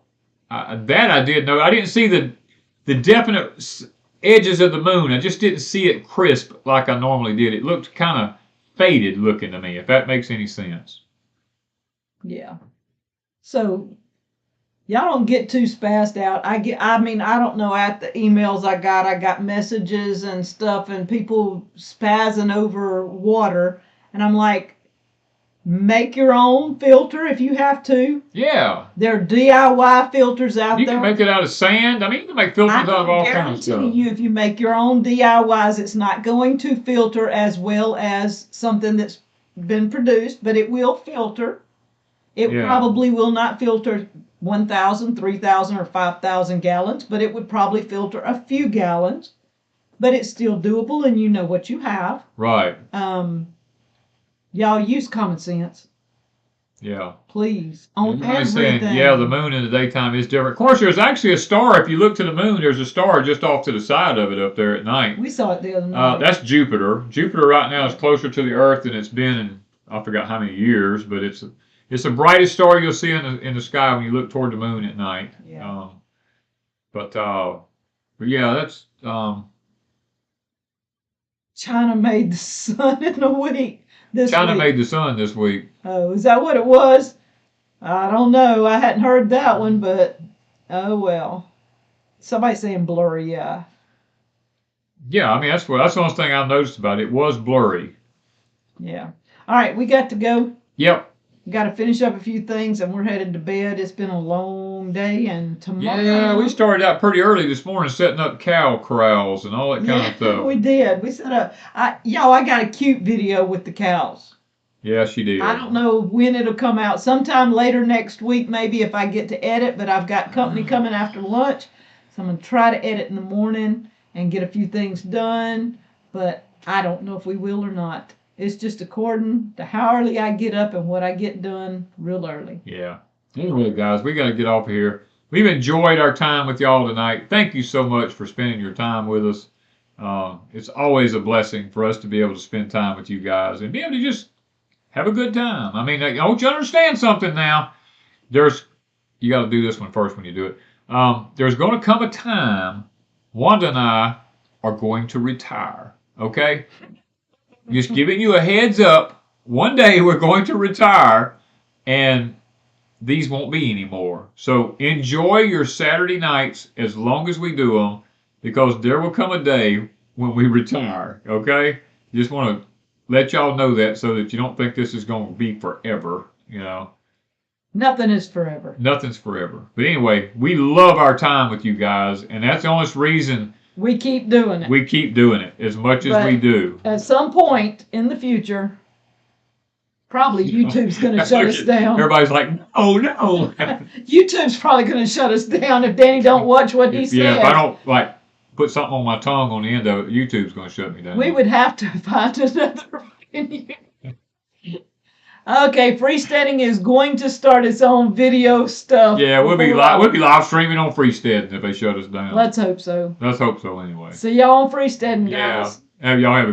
that I did know. I didn't see the definite edges of the moon. I just didn't see it crisp like I normally did. It looked kind of faded looking to me, if that makes any sense. Yeah. So y'all don't get too spazzed out. I don't know, at the emails I got messages and stuff and people spazzing over water, and I'm like, make your own filter if you have to. Yeah. There are DIY filters out there. You can make it out of sand. I mean, you can make filters out of all kinds of stuff. I guarantee you, if you make your own DIYs, it's not going to filter as well as something that's been produced, but it will filter. It probably will not filter 1,000, 3,000, or 5,000 gallons, but it would probably filter a few gallons. But it's still doable, and you know what you have. Right. Y'all use common sense. Yeah. Please. On everything. Saying, yeah, the moon in the daytime is different. Of course, there's actually a star. If you look to the moon, there's a star just off to the side of it up there at night. We saw it the other night. That's Jupiter. Jupiter right now is closer to the Earth than it's been in, I forgot how many years, but it's the brightest star you'll see in the sky when you look toward the moon at night. Yeah. But yeah, that's China made the sun in a week. China made the sun this week. Oh, is that what it was? I don't know. I hadn't heard that one, but oh well. Somebody saying blurry, yeah. Yeah, I mean that's the only thing I noticed about it. It was blurry. Yeah. All right, we got to go. Yep. We got to finish up a few things, and we're headed to bed. It's been a long day, and tomorrow. Yeah, we started out pretty early this morning setting up cow corrals and all that kind of stuff. We did. We set up. I got a cute video with the cows. Yeah, she did. I don't know when it'll come out. Sometime later next week, maybe, if I get to edit. But I've got company coming after lunch, so I'm gonna try to edit in the morning and get a few things done. But I don't know if we will or not. It's just according to how early I get up and what I get done real early. Yeah. Anyway, guys, we got to get off of here. We've enjoyed our time with y'all tonight. Thank you so much for spending your time with us. It's always a blessing for us to be able to spend time with you guys and be able to just have a good time. I mean, I want you to understand something now. You got to do this one first when you do it. There's going to come a time Wanda and I are going to retire. Okay? Just giving you a heads up. One day we're going to retire, and these won't be anymore. So enjoy your Saturday nights as long as we do them. because there will come a day when we retire, okay? Just want to let y'all know that so that you don't think this is going to be forever, you know. Nothing is forever. Nothing's forever. But anyway, we love our time with you guys, and that's the only reason we keep doing it. We keep doing it as much as we do. At some point in the future, probably YouTube's going to shut us down. Everybody's like, oh no. YouTube's probably going to shut us down if Danny don't watch what he says. Yeah, if I don't like put something on my tongue on the end of it, YouTube's going to shut me down. We would have to find another venue. Okay, freesteading is going to start its own video stuff. Yeah, we'll be live streaming on freesteading if they shut us down. Let's hope so. Let's hope so anyway. See y'all on freesteading, guys. Yeah. Y'all have a